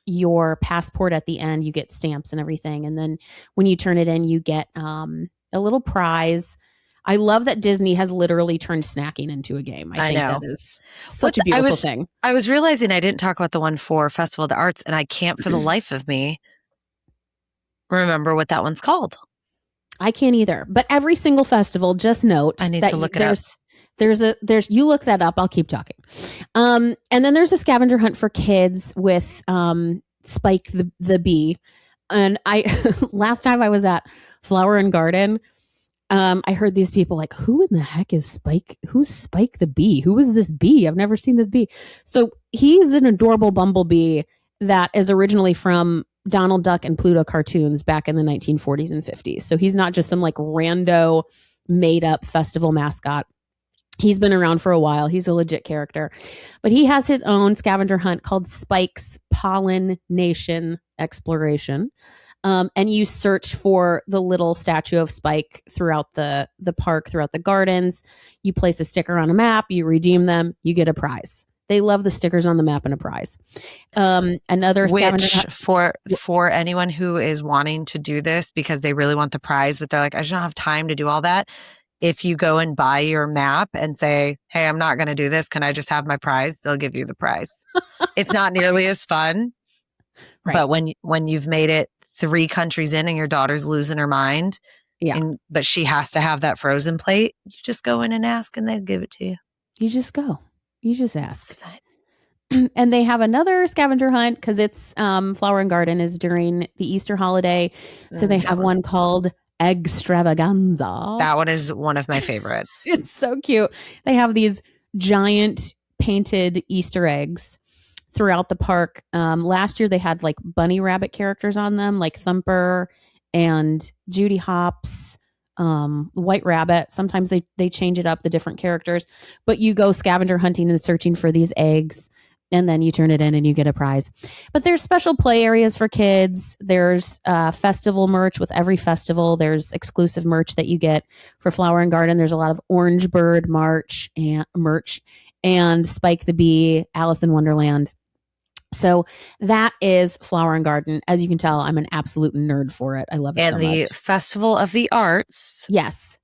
Speaker 3: your passport at the end. You get stamps and everything. And then when you turn it in, you get a little prize. I love that Disney has literally turned snacking into a game. I think that is such a beautiful thing.
Speaker 2: I was realizing I didn't talk about the one for Festival of the Arts, and I can't for the life of me remember what that one's called.
Speaker 3: I can't either. But every single festival, just note,
Speaker 2: I need to look it up.
Speaker 3: There's you look that up. I'll keep talking. And then there's a scavenger hunt for kids with Spike the bee. And last time I was at Flower and Garden, I heard these people like, who in the heck is Spike? Who's Spike the bee? Who is this bee? I've never seen this bee. So he's an adorable bumblebee that is originally from Donald Duck and Pluto cartoons back in the 1940s and 50s. So he's not just some like rando made up festival mascot. He's been around for a while. He's a legit character. But he has his own scavenger hunt called Spike's Pollination Exploration. And you search for the little statue of Spike throughout the park, throughout the gardens. You place a sticker on a map, you redeem them, you get a prize. They love the stickers on the map and a prize. Another scavenger
Speaker 2: for anyone who is wanting to do this because they really want the prize, but they're like, I just don't have time to do all that. If you go and buy your map and say, hey, I'm not going to do this, can I just have my prize? They'll give you the prize. It's not nearly as fun. Right. But when you've made it 3 countries in and your daughter's losing her mind, but she has to have that frozen plate, you just go in and ask and they'll give it to you.
Speaker 3: You just go. You just ask.
Speaker 2: It's fine.
Speaker 3: And they have another scavenger hunt because it's Flower and Garden is during the Easter holiday. So they have one called Extravaganza.
Speaker 2: That one is one of my favorites.
Speaker 3: It's so cute. They have these giant painted Easter eggs throughout the park. Last year they had like bunny rabbit characters on them, like Thumper and Judy Hopps. White Rabbit. Sometimes they change it up, the different characters, but you go scavenger hunting and searching for these eggs, and then you turn it in and you get a prize. But there's special play areas for kids. There's festival merch with every festival. There's exclusive merch that you get for Flower and Garden. There's a lot of Orange Bird merch and Spike the Bee, Alice in Wonderland. So that is Flower and Garden. As you can tell, I'm an absolute nerd for it. I love it
Speaker 2: And
Speaker 3: so
Speaker 2: the
Speaker 3: much.
Speaker 2: Festival of the Arts
Speaker 3: Yes.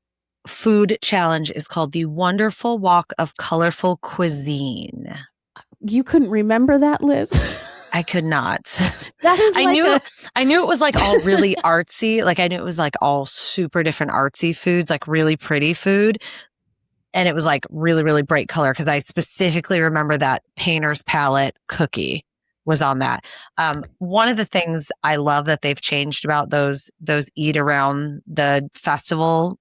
Speaker 2: food challenge is called the Wonderful Walk of Colorful Cuisine.
Speaker 3: You couldn't remember that, Liz?
Speaker 2: I could not.
Speaker 3: That is
Speaker 2: I
Speaker 3: like
Speaker 2: knew it was like all really artsy. Like I knew it was like all super different artsy foods, like really pretty food. And it was like really, really bright color because I specifically remember that painter's palette cookie was on that. One of the things I love that they've changed about those eat around the festival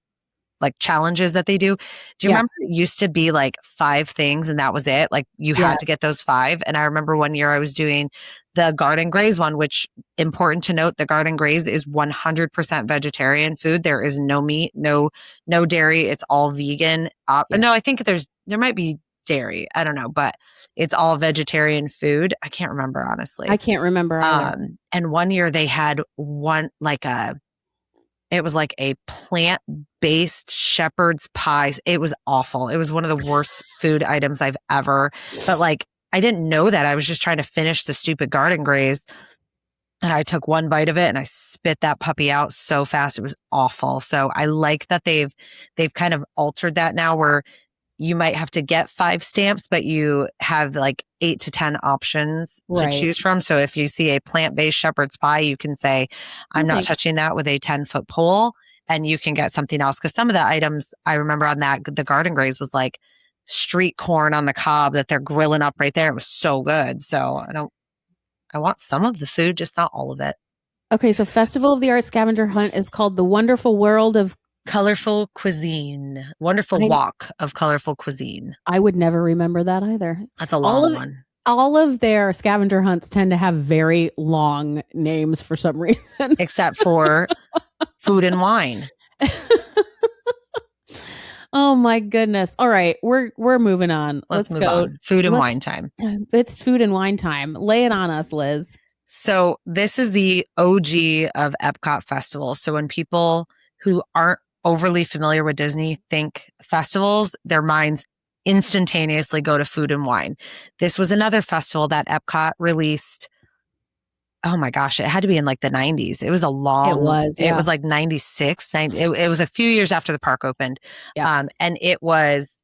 Speaker 2: like challenges that they do. Do you
Speaker 3: Yeah.
Speaker 2: remember it used to be like 5 things and that was it? Like you had to
Speaker 3: Yes.
Speaker 2: get those 5. And I remember one year I was doing the Garden Graze one, which important to note, the Garden Graze is 100% vegetarian food. There is no meat, no dairy. It's all vegan.
Speaker 3: Yeah.
Speaker 2: No, I think there might be dairy. I don't know, but it's all vegetarian food. I can't remember honestly.
Speaker 3: I can't remember either.
Speaker 2: And one year they had one it was like a plant-based shepherd's pie. It was awful. It was one of the worst food items I've ever, but like, I didn't know that. I was just trying to finish the stupid Garden Graze. And I took one bite of it and I spit that puppy out so fast. It was awful. So I like that they've kind of altered that now where you might have to get 5 stamps, but you have like 8 to 10 options to choose from. So if you see a plant-based shepherd's pie, you can say, I'm not touching that with a 10-foot pole, and you can get something else. Because some of the items I remember on that, the Garden Graze was like street corn on the cob that they're grilling up right there. It was so good. So I want some of the food, just not all of it.
Speaker 3: Okay, so Festival of the Arts scavenger hunt is called The Wonderful World of
Speaker 2: Colorful Cuisine. Wonderful Walk of Colorful Cuisine.
Speaker 3: I would never remember that either.
Speaker 2: That's a long one.
Speaker 3: All of their scavenger hunts tend to have very long names for some reason.
Speaker 2: Except for food and wine.
Speaker 3: Oh my goodness. All right, we're moving on.
Speaker 2: Let's move on. Food and wine time.
Speaker 3: It's food and wine time. Lay it on us, Liz.
Speaker 2: So this is the OG of Epcot festivals. So when people who aren't overly familiar with Disney think festivals, their minds instantaneously go to food and wine. This was another festival that Epcot released. Oh my gosh, it had to be in like the 90s. It was a long,
Speaker 3: it was
Speaker 2: like 96. It was a few years after the park opened.
Speaker 3: Yeah.
Speaker 2: And it was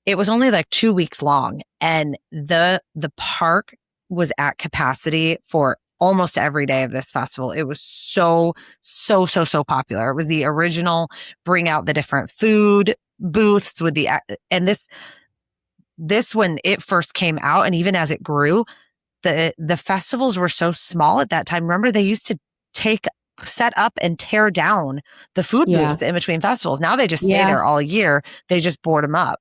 Speaker 2: only like 2 weeks long. And the park was at capacity for almost every day of this festival. It was so popular. It was the original bring out the different food booths with and this when it first came out, and even as it grew, the festivals were so small at that time. Remember, they used to set up and tear down the food booths in between festivals. Now they just stay there all year. They just board them up.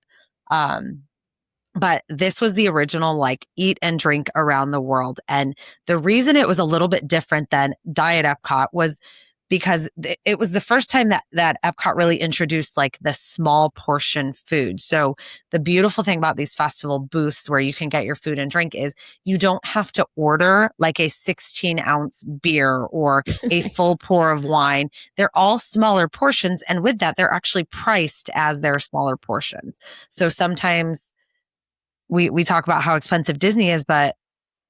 Speaker 2: But this was the original like eat and drink around the world. And the reason it was a little bit different than Diet Epcot was because it was the first time that Epcot really introduced like the small portion food. So the beautiful thing about these festival booths where you can get your food and drink is you don't have to order like a 16-ounce beer or a full pour of wine. They're all smaller portions. And with that, they're actually priced as their smaller portions. So sometimes we talk about how expensive Disney is, but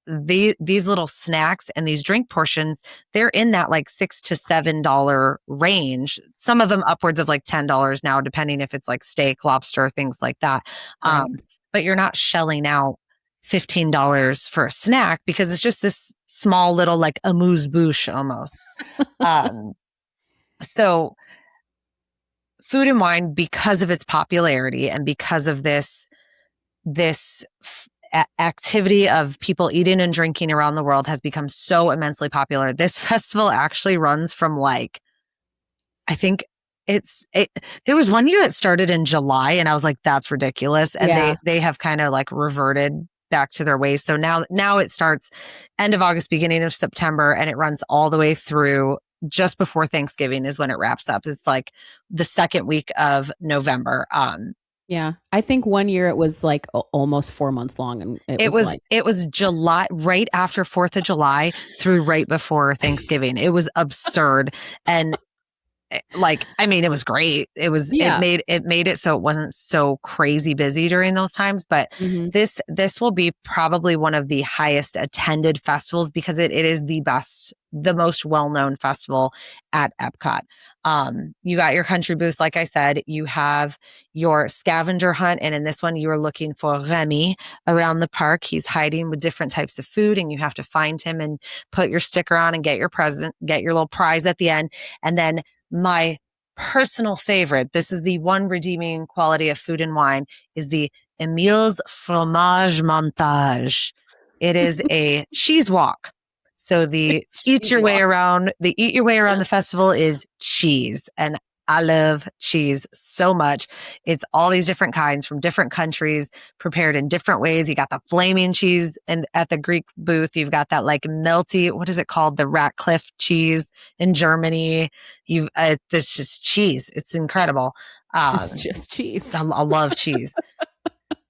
Speaker 2: these little snacks and these drink portions, they're in that like $6 to $7 range. Some of them upwards of like $10 now, depending if it's like steak, lobster, things like that.
Speaker 3: Right.
Speaker 2: But you're not shelling out $15 for a snack because it's just this small little like amuse-bouche almost. So food and wine, because of its popularity and because of this activity of people eating and drinking around the world, has become so immensely popular. This festival actually runs from like, I think there was one year it started in July and I was like, that's ridiculous. And they have kind of like reverted back to their ways. So now it starts end of August, beginning of September, and it runs all the way through just before Thanksgiving is when it wraps up. It's like the second week of November.
Speaker 3: Yeah. I think one year it was like almost 4 months long. And it
Speaker 2: was July, right after 4th of July through right before Thanksgiving. It was absurd. And it was great.
Speaker 3: Yeah.
Speaker 2: It made it so it wasn't so crazy busy during those times. But
Speaker 3: Mhm.
Speaker 2: this will be probably one of the highest attended festivals because it is the most well-known festival at Epcot. You got your country booths, like I said, you have your scavenger hunt. And in this one, you are looking for Remy around the park. He's hiding with different types of food and you have to find him and put your sticker on and get your little prize at the end. And then my personal favorite, this is the one redeeming quality of Food and Wine, is the Emile's Fromage Montage. It is a cheese walk. So the eat your way around the festival is cheese. And I love cheese so much. It's all these different kinds from different countries prepared in different ways. You got the flaming cheese and at the Greek booth, you've got that like melty, what is it called? The Ratcliffe cheese in Germany. It's just cheese. It's incredible.
Speaker 3: It's just cheese.
Speaker 2: I love cheese.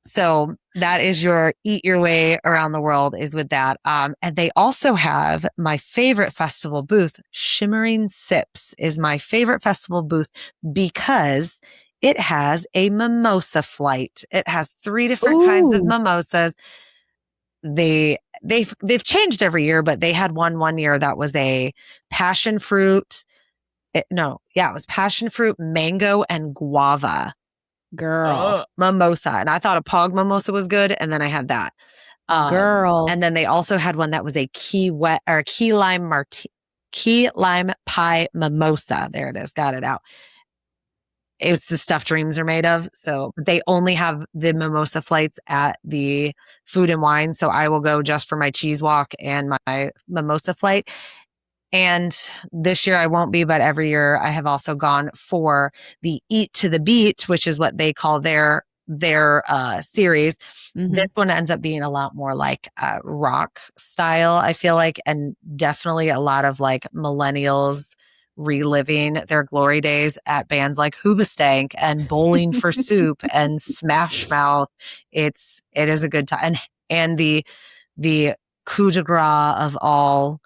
Speaker 2: So that is your eat your way around the world is with that. And they also have my favorite festival booth, Shimmering Sips is my favorite festival booth because it has a mimosa flight. It has 3 different kinds of mimosas. They've changed every year, but they had one year that was a passion fruit. It was passion fruit, mango, and guava.
Speaker 3: Girl.
Speaker 2: Mimosa. And I thought a pog mimosa was good. And then I had that.
Speaker 3: Girl.
Speaker 2: And then they also had one that was a key lime pie mimosa. There it is. Got it out. It's the stuff dreams are made of. So they only have the mimosa flights at the Food and Wine. So I will go just for my cheese walk and my mimosa flight. And this year I won't be, but every year I have also gone for the Eat to the Beat, which is what they call their series.
Speaker 3: Mhm.
Speaker 2: This one ends up being a lot more like rock style, I feel like, and definitely a lot of like millennials reliving their glory days at bands like Hoobastank and Bowling for Soup and Smash Mouth. It is a good time. And the coup de grace of all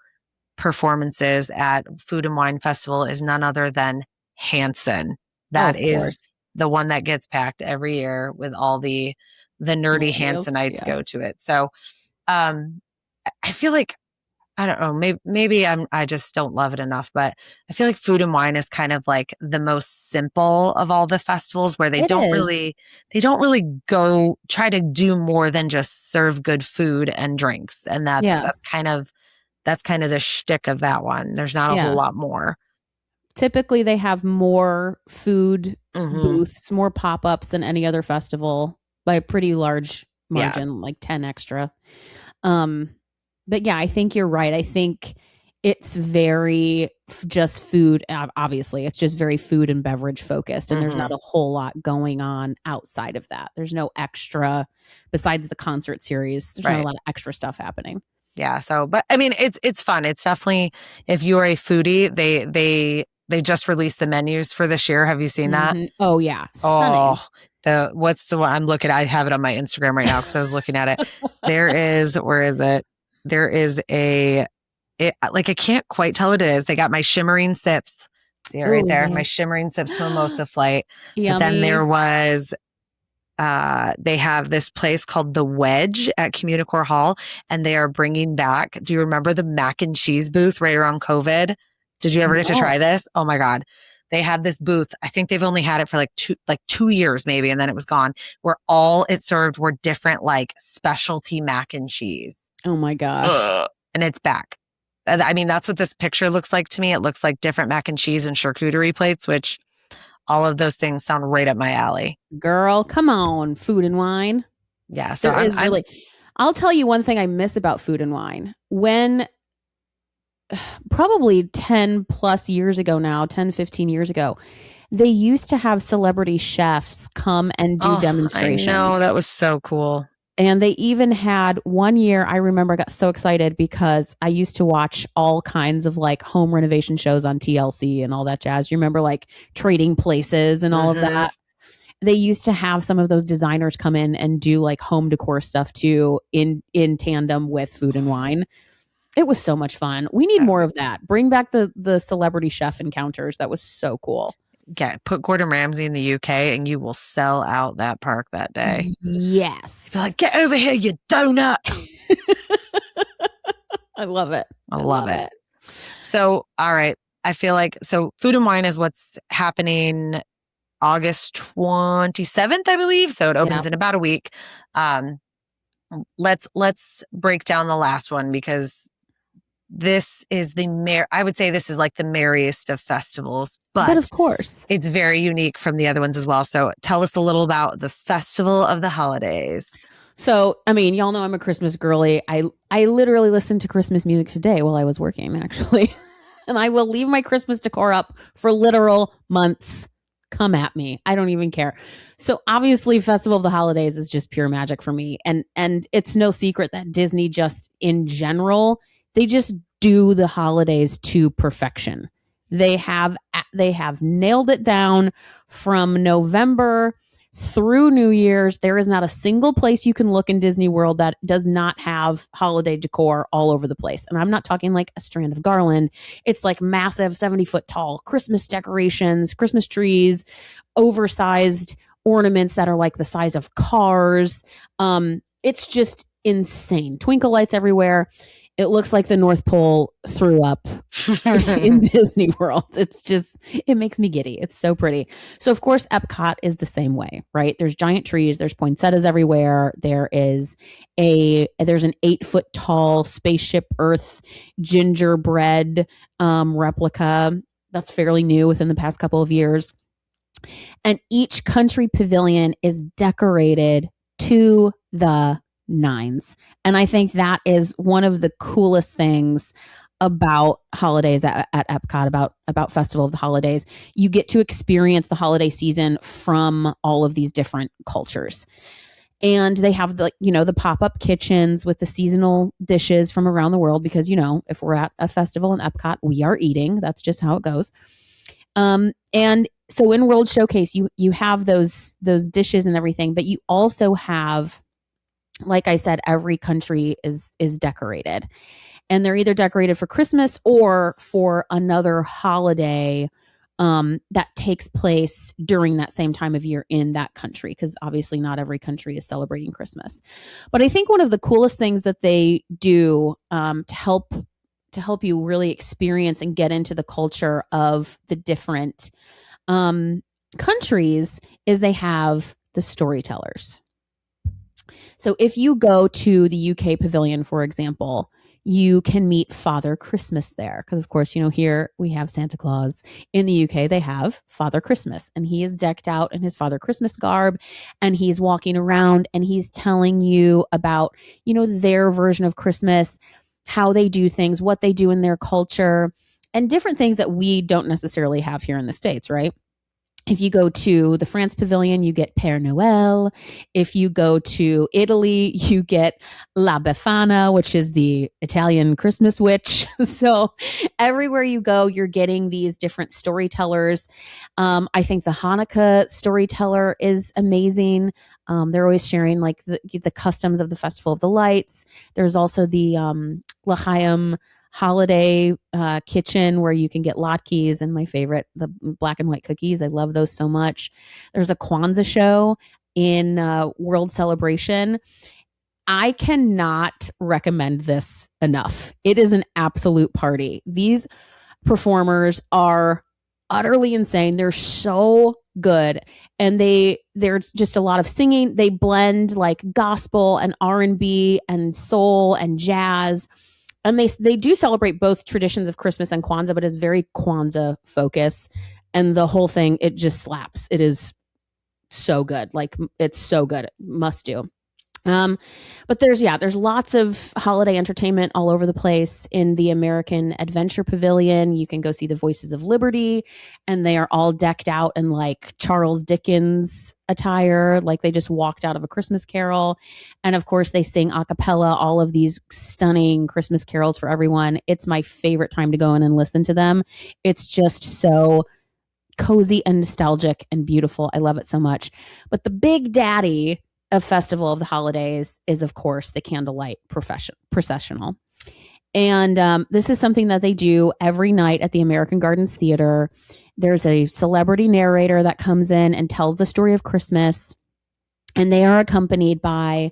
Speaker 2: performances at Food and Wine Festival is none other than Hanson. That is the one that gets packed every year with all the nerdy Hansonites go to it. So I feel like, I don't know, maybe I just don't love it enough, but I feel like Food and Wine is kind of like the most simple of all the festivals where they don't really go try to do more than just serve good food and drinks. And that's kind of the shtick of that one. There's not a whole lot more.
Speaker 3: Typically, they have more food booths, more pop-ups than any other festival by a pretty large margin, like 10 extra. But yeah, I think you're right. I think it's very just food. Obviously, it's just very food and beverage focused, and there's not a whole lot going on outside of that. There's no extra besides the concert series. There's not a lot of extra stuff happening.
Speaker 2: Yeah. So, but I mean, it's fun. It's definitely, if you're a foodie, they just released the menus for this year. Have you seen that?
Speaker 3: Oh yeah. Stunning.
Speaker 2: Oh, what's the one I'm looking at? I have it on my Instagram right now because I was looking at it. Where is it? There is I can't quite tell what it is. They got my Shimmering Sips. See it right there. My Shimmering Sips mimosa flight.
Speaker 3: Yummy.
Speaker 2: But then there was, they have this place called The Wedge at Communicore Hall, and they are bringing back, do you remember the mac and cheese booth right around COVID? Did you ever get to try this? Oh my God. They had this booth. I think they've only had it for like 2 years maybe, and then it was gone, where all it served were different like specialty mac and cheese.
Speaker 3: Oh my gosh.
Speaker 2: And it's back. I mean, that's what this picture looks like to me. It looks like different mac and cheese and charcuterie plates, which all of those things sound right up my alley.
Speaker 3: Girl, come on, Food and Wine.
Speaker 2: Yeah. So
Speaker 3: I'll tell you one thing I miss about Food and Wine. When probably 10 plus years ago now, 10, 15 years ago, they used to have celebrity chefs come and do demonstrations.
Speaker 2: I know, that was so cool.
Speaker 3: And they even had one year, I remember I got so excited because I used to watch all kinds of like home renovation shows on TLC and all that jazz. You remember like Trading Places and all of that? They used to have some of those designers come in and do like home decor stuff too in tandem with Food and Wine. It was so much fun. We need
Speaker 2: Oh.
Speaker 3: more of that. Bring back the celebrity chef encounters. That was so cool.
Speaker 2: Put Gordon Ramsay in the UK and you will sell out that park that day.
Speaker 3: Yes.
Speaker 2: Be like, get over here, you donut.
Speaker 3: I love it.
Speaker 2: I love it. So, all right. I feel like, so Food and Wine is what's happening August 27th, I believe. So it opens in about a week. Let's break down the last one, because this is I would say this is like the merriest of festivals, but
Speaker 3: of course
Speaker 2: it's very unique from the other ones as well. So tell us a little about the Festival of the Holidays.
Speaker 3: So, I mean, y'all know I'm a Christmas girly. I literally listened to Christmas music today while I was working, actually. And I will leave my Christmas decor up for literal months. Come at me. I don't even care. So obviously Festival of the Holidays is just pure magic for me. And it's no secret that Disney just in general, they just do the holidays to perfection. They have nailed it down from November through New Year's. There is not a single place you can look in Disney World that does not have holiday decor all over the place. And I'm not talking like a strand of garland. It's like massive 70-foot tall Christmas decorations, Christmas trees, oversized ornaments that are like the size of cars. It's just insane. Twinkle lights everywhere. It looks like the North Pole threw up in Disney World. It makes me giddy. It's so pretty. So of course, Epcot is the same way, right? There's giant trees. There's poinsettias everywhere. There's an 8-foot tall spaceship Earth gingerbread replica that's fairly new within the past couple of years. And each country pavilion is decorated to the nines. And I think that is one of the coolest things about holidays at Epcot, about Festival of the Holidays. You get to experience the holiday season from all of these different cultures. And they have the pop-up kitchens with the seasonal dishes from around the world, because, if we're at a festival in Epcot, we are eating. That's just how it goes. And so in World Showcase, you have those dishes and everything, but you also have, like I said, every country is decorated, and they're either decorated for Christmas or for another holiday that takes place during that same time of year in that country, because obviously not every country is celebrating Christmas. But I think one of the coolest things that they do to help you really experience and get into the culture of the different countries is they have the storytellers. So if you go to the UK pavilion, for example, you can meet Father Christmas there. Because, of course, here we have Santa Claus. In the UK, they have Father Christmas. And he is decked out in his Father Christmas garb. And he's walking around and he's telling you about, their version of Christmas, how they do things, what they do in their culture, and different things that we don't necessarily have here in the States, right? If you go to the France pavilion, you get Père Noël. If you go to Italy, you get La Befana, which is the Italian Christmas witch. So everywhere you go, you're getting these different storytellers. I think the Hanukkah storyteller is amazing. They're always sharing like the customs of the Festival of the Lights. There's also the L'Chaim holiday kitchen where you can get latkes, and my favorite, the black and white cookies. I love those so much. There's a Kwanzaa show in World Celebration. I cannot recommend this enough. It is an absolute party. These performers are utterly insane. They're so good. And there's just a lot of singing. They blend like gospel and R&B and soul and jazz. And they do celebrate both traditions of Christmas and Kwanzaa, but it's very Kwanzaa focus. And the whole thing, it just slaps. It is so good. Like, it's so good. Must do. But there's lots of holiday entertainment all over the place. In the American Adventure Pavilion, you can go see the Voices of Liberty, and they are all decked out in like Charles Dickens attire, like they just walked out of a Christmas Carol. And of course, they sing a cappella all of these stunning Christmas carols for everyone. It's my favorite time to go in and listen to them. It's just so cozy and nostalgic and beautiful. I love it so much. But the big daddy of Festival of the Holidays is, of course, the candlelight processional. And this is something that they do every night at the American Gardens Theater. There's a celebrity narrator that comes in and tells the story of Christmas. And they are accompanied by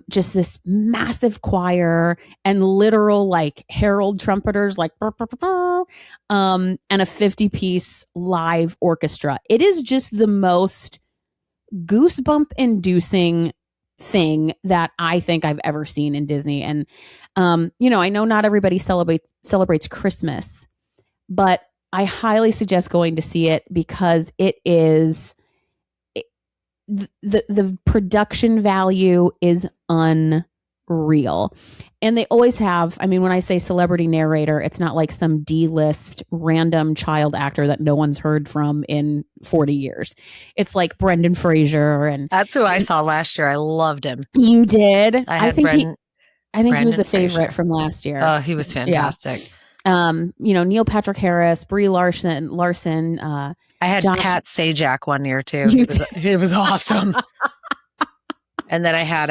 Speaker 3: just this massive choir and literal like herald trumpeters, like and a 50-piece live orchestra. It is just the most goosebump inducing thing that I think I've ever seen in Disney. And I know not everybody celebrates Christmas, but I highly suggest going to see it because it is the production value is unreal. And they always have, I mean, when I say celebrity narrator, it's not like some D-list random child actor that no one's heard from in 40 years. It's like Brendan Fraser. And
Speaker 2: that's who I saw last year. I loved him.
Speaker 3: You did? I think he was the favorite
Speaker 2: Fraser
Speaker 3: from last year.
Speaker 2: Oh, he was fantastic.
Speaker 3: Yeah. Neil Patrick Harris, Brie Larson.
Speaker 2: I had Pat Sajak one year too. It was awesome. And then I had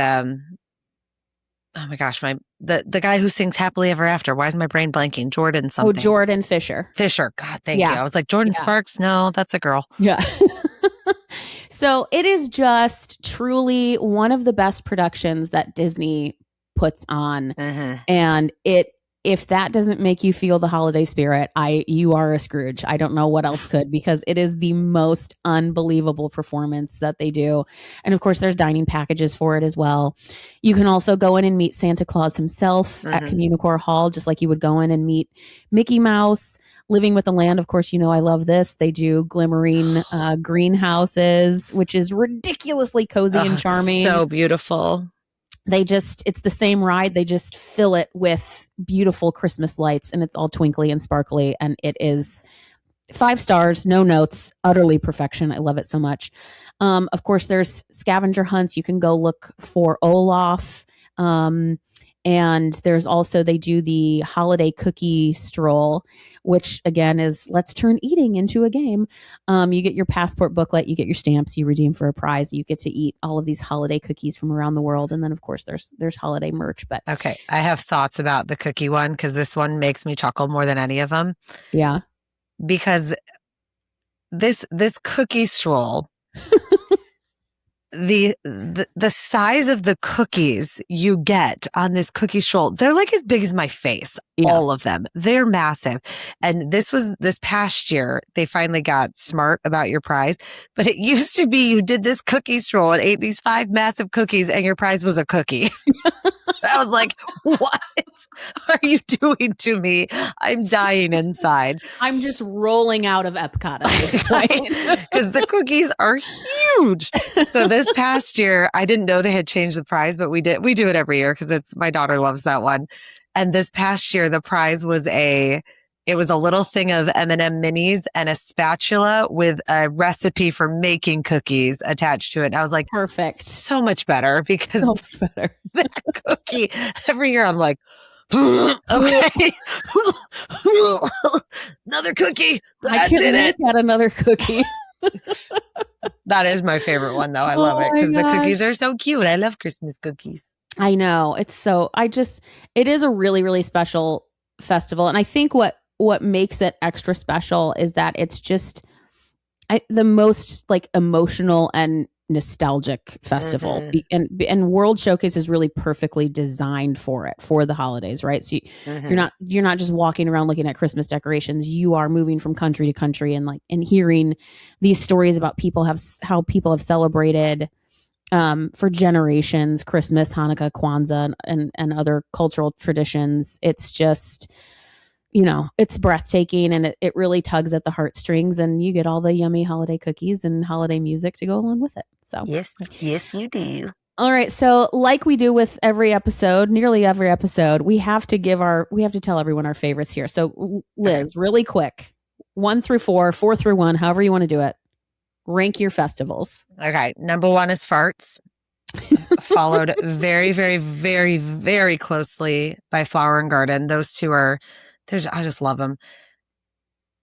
Speaker 2: oh my gosh, the guy who sings Happily Ever After. Why is my brain blanking? Jordan something.
Speaker 3: Oh, Jordan Fisher.
Speaker 2: God, thank you. I was like, Jordan Sparks? No, that's a girl.
Speaker 3: Yeah. So it is just truly one of the best productions that Disney puts on.
Speaker 2: Mm-hmm.
Speaker 3: And if that doesn't make you feel the holiday spirit, you are a Scrooge. I don't know what else could, because it is the most unbelievable performance that they do. And of course, there's dining packages for it as well. You can also go in and meet Santa Claus himself at Communicore Hall, just like you would go in and meet Mickey Mouse. Living with the Land, of course, I love this. They do glimmering greenhouses, which is ridiculously cozy and charming.
Speaker 2: So beautiful.
Speaker 3: It's the same ride. They just fill it with beautiful Christmas lights, and it's all twinkly and sparkly. And it is 5 stars, no notes, utterly perfection. I love it so much. Of course, there's scavenger hunts. You can go look for Olaf. And there's also, they do the holiday cookie stroll, which again is let's turn eating into a game. You get your passport booklet, you get your stamps, you redeem for a prize. You get to eat all of these holiday cookies from around the world. And then of course there's holiday merch. But
Speaker 2: okay, I have thoughts about the cookie one, because this one makes me chuckle more than any of them.
Speaker 3: Yeah.
Speaker 2: Because this cookie stroll, the size of the cookies you get on this cookie stroll, they're like as big as my face. Yeah. All of them. They're massive. And this past year, they finally got smart about your prize. But it used to be you did this cookie stroll and ate these 5 massive cookies and your prize was a cookie. I was like, what are you doing to me? I'm dying inside.
Speaker 3: I'm just rolling out of Epcot at this point.
Speaker 2: Because the cookies are huge. So this past year, I didn't know they had changed the prize, but we did. We do it every year because my daughter loves that one. And this past year, the prize was a little thing of M&M minis and a spatula with a recipe for making cookies attached to it. And I was like,
Speaker 3: perfect.
Speaker 2: So much better, because the cookie, every year I'm like, okay, another cookie.
Speaker 3: I did it. Got another cookie.
Speaker 2: That is my favorite one, though. I love it because the cookies are so cute. I love Christmas cookies.
Speaker 3: I know. It is a really, really special festival. And I think what makes it extra special is that it's just the most like emotional and nostalgic festival. And World Showcase is really perfectly designed for the holidays, right? So you're not just walking around looking at Christmas decorations. You are moving from country to country and hearing these stories about how people have celebrated for generations, Christmas, Hanukkah, Kwanzaa, and other cultural traditions. It's just, it's breathtaking, and it really tugs at the heartstrings, and you get all the yummy holiday cookies and holiday music to go along with it. So
Speaker 2: yes, you do.
Speaker 3: All right. So like we do with nearly every episode, we have to tell everyone our favorites here. So Liz, really quick, 1 through 4, 4 through 1, however you want to do it. Rank your festivals. Okay.
Speaker 2: Number 1 is farts. Followed very, very, very, very closely by Flower and Garden. Those two I just love them.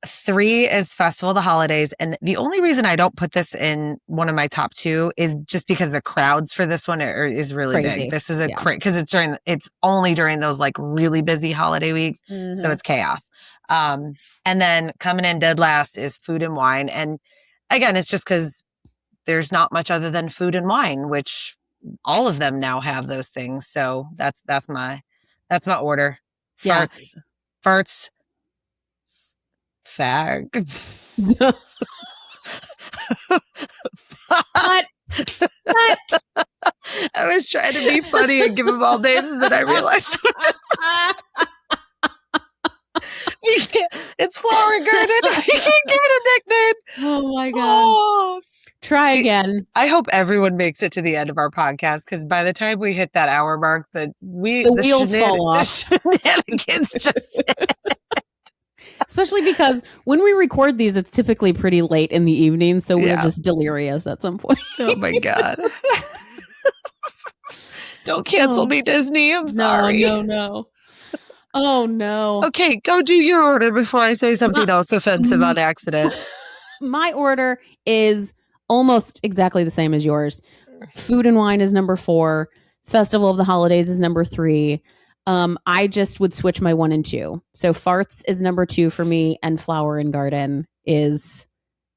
Speaker 2: 3 is Festival of the Holidays. And the only reason I don't put this in one of my top 2 is just because the crowds for this one is really
Speaker 3: Crazy.
Speaker 2: big. This is because it's only during those like really busy holiday weeks. So it's chaos. And then coming in dead last is food and wine. And again, it's just because there's not much other than food and wine, which all of them now have those things. So that's my order. Farts, fag.
Speaker 3: What?
Speaker 2: I was trying to be funny and give them all names, and then I realized it's Flower Garden. We can't give it a nickname.
Speaker 3: Oh my God.
Speaker 2: Oh.
Speaker 3: Try again.
Speaker 2: I hope everyone makes it to the end of our podcast, because by the time we hit that hour mark, the
Speaker 3: wheels fall off.
Speaker 2: The shenanigans just
Speaker 3: Especially because when we record these, it's typically pretty late in the evening, so we're just delirious at some point.
Speaker 2: Oh my God. Don't cancel me, Disney. I'm sorry.
Speaker 3: No. Oh no.
Speaker 2: Okay, go do your order before I say something else offensive on accident.
Speaker 3: My order is almost exactly the same as yours. Food and wine is number 4. Festival of the Holidays is number 3. I just would switch my 1 and 2. So farts is number 2 for me, and flower and garden is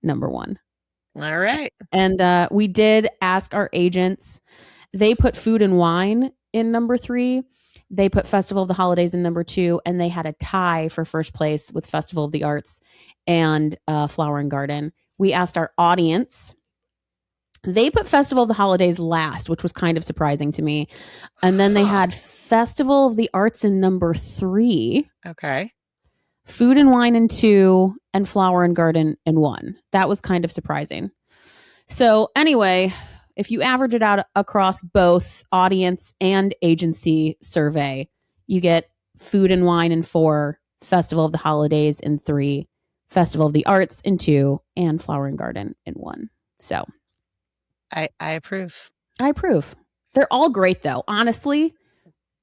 Speaker 3: number 1.
Speaker 2: All right.
Speaker 3: And we did ask our agents. They put food and wine in number 3. They put Festival of the Holidays in number 2, and they had a tie for first place with Festival of the Arts and Flower and Garden. We asked our audience. They put Festival of the Holidays last, which was kind of surprising to me. And then they had Festival of the Arts in number 3.
Speaker 2: Okay.
Speaker 3: Food and wine in 2, and Flower and Garden in 1. That was kind of surprising. So anyway, if you average it out across both audience and agency survey, you get food and wine in 4, Festival of the Holidays in 3, Festival of the Arts in 2, and Flower and Garden in 1. So
Speaker 2: I approve.
Speaker 3: I approve. They're all great though. Honestly,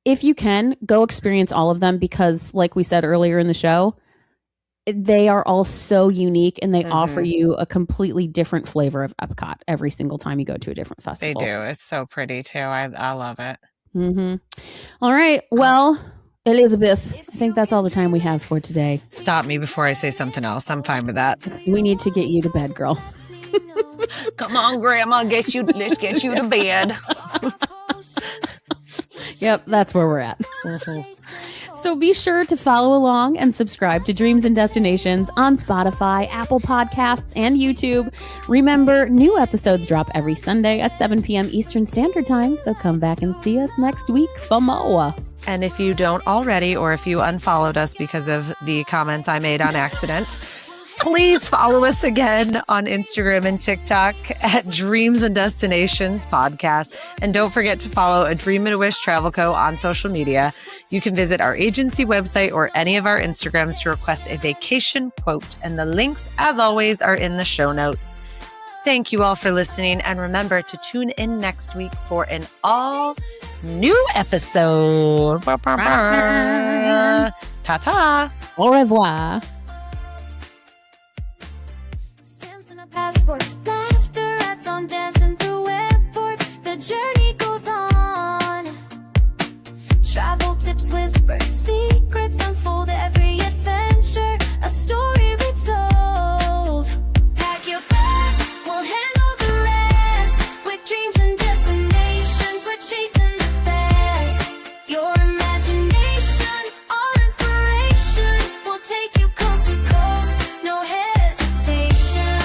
Speaker 3: if you can, go experience all of them, because like we said earlier in the show, they are all so unique, and they offer you a completely different flavor of Epcot every single time you go to a different festival.
Speaker 2: They do. It's so pretty too. I love it.
Speaker 3: All right. Well, Elizabeth, I think that's all the time we have for today.
Speaker 2: Stop me before I say something else. I'm fine with that.
Speaker 3: We need to get you to bed, girl.
Speaker 2: Come on, Grandma. Let's get you to bed.
Speaker 3: Yep, that's where we're at. So be sure to follow along and subscribe to Dreams and Destinations on Spotify, Apple Podcasts, and YouTube. Remember, new episodes drop every Sunday at 7 p.m. Eastern Standard Time, so come back and see us next week for more.
Speaker 2: And if you don't already, or if you unfollowed us because of the comments I made on accident, please follow us again on Instagram and TikTok at Dreams and Destinations Podcast. And don't forget to follow A Dream and a Wish Travel Co. on social media. You can visit our agency website or any of our Instagrams to request a vacation quote. And the links, as always, are in the show notes. Thank you all for listening. And remember to tune in next week for an all new episode. Ta-ta.
Speaker 3: Au revoir.
Speaker 1: Passports, laughter, rats on dancing through airports. The journey goes on. Travel tips, whispers, secrets unfold. Every adventure, a story retold. Pack your bags, we'll handle the rest. With dreams and destinations, we're chasing the best. Your imagination, our inspiration, will take you coast to coast. No hesitation.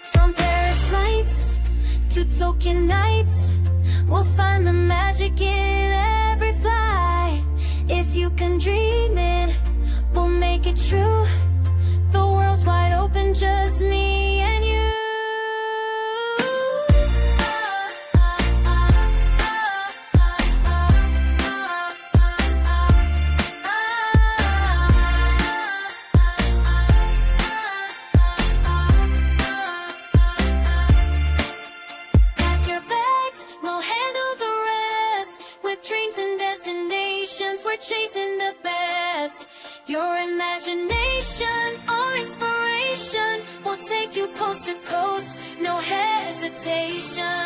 Speaker 1: From Paris lights to Tokyo nights, we'll find the magic in every fly. If you can dream it, we'll make it true. The world's wide open, just me and you. Pack your bags, we'll handle the rest. With dreams and destinations, we're chasing the best. Your imagination, our inspiration. coast to coast, no hesitation.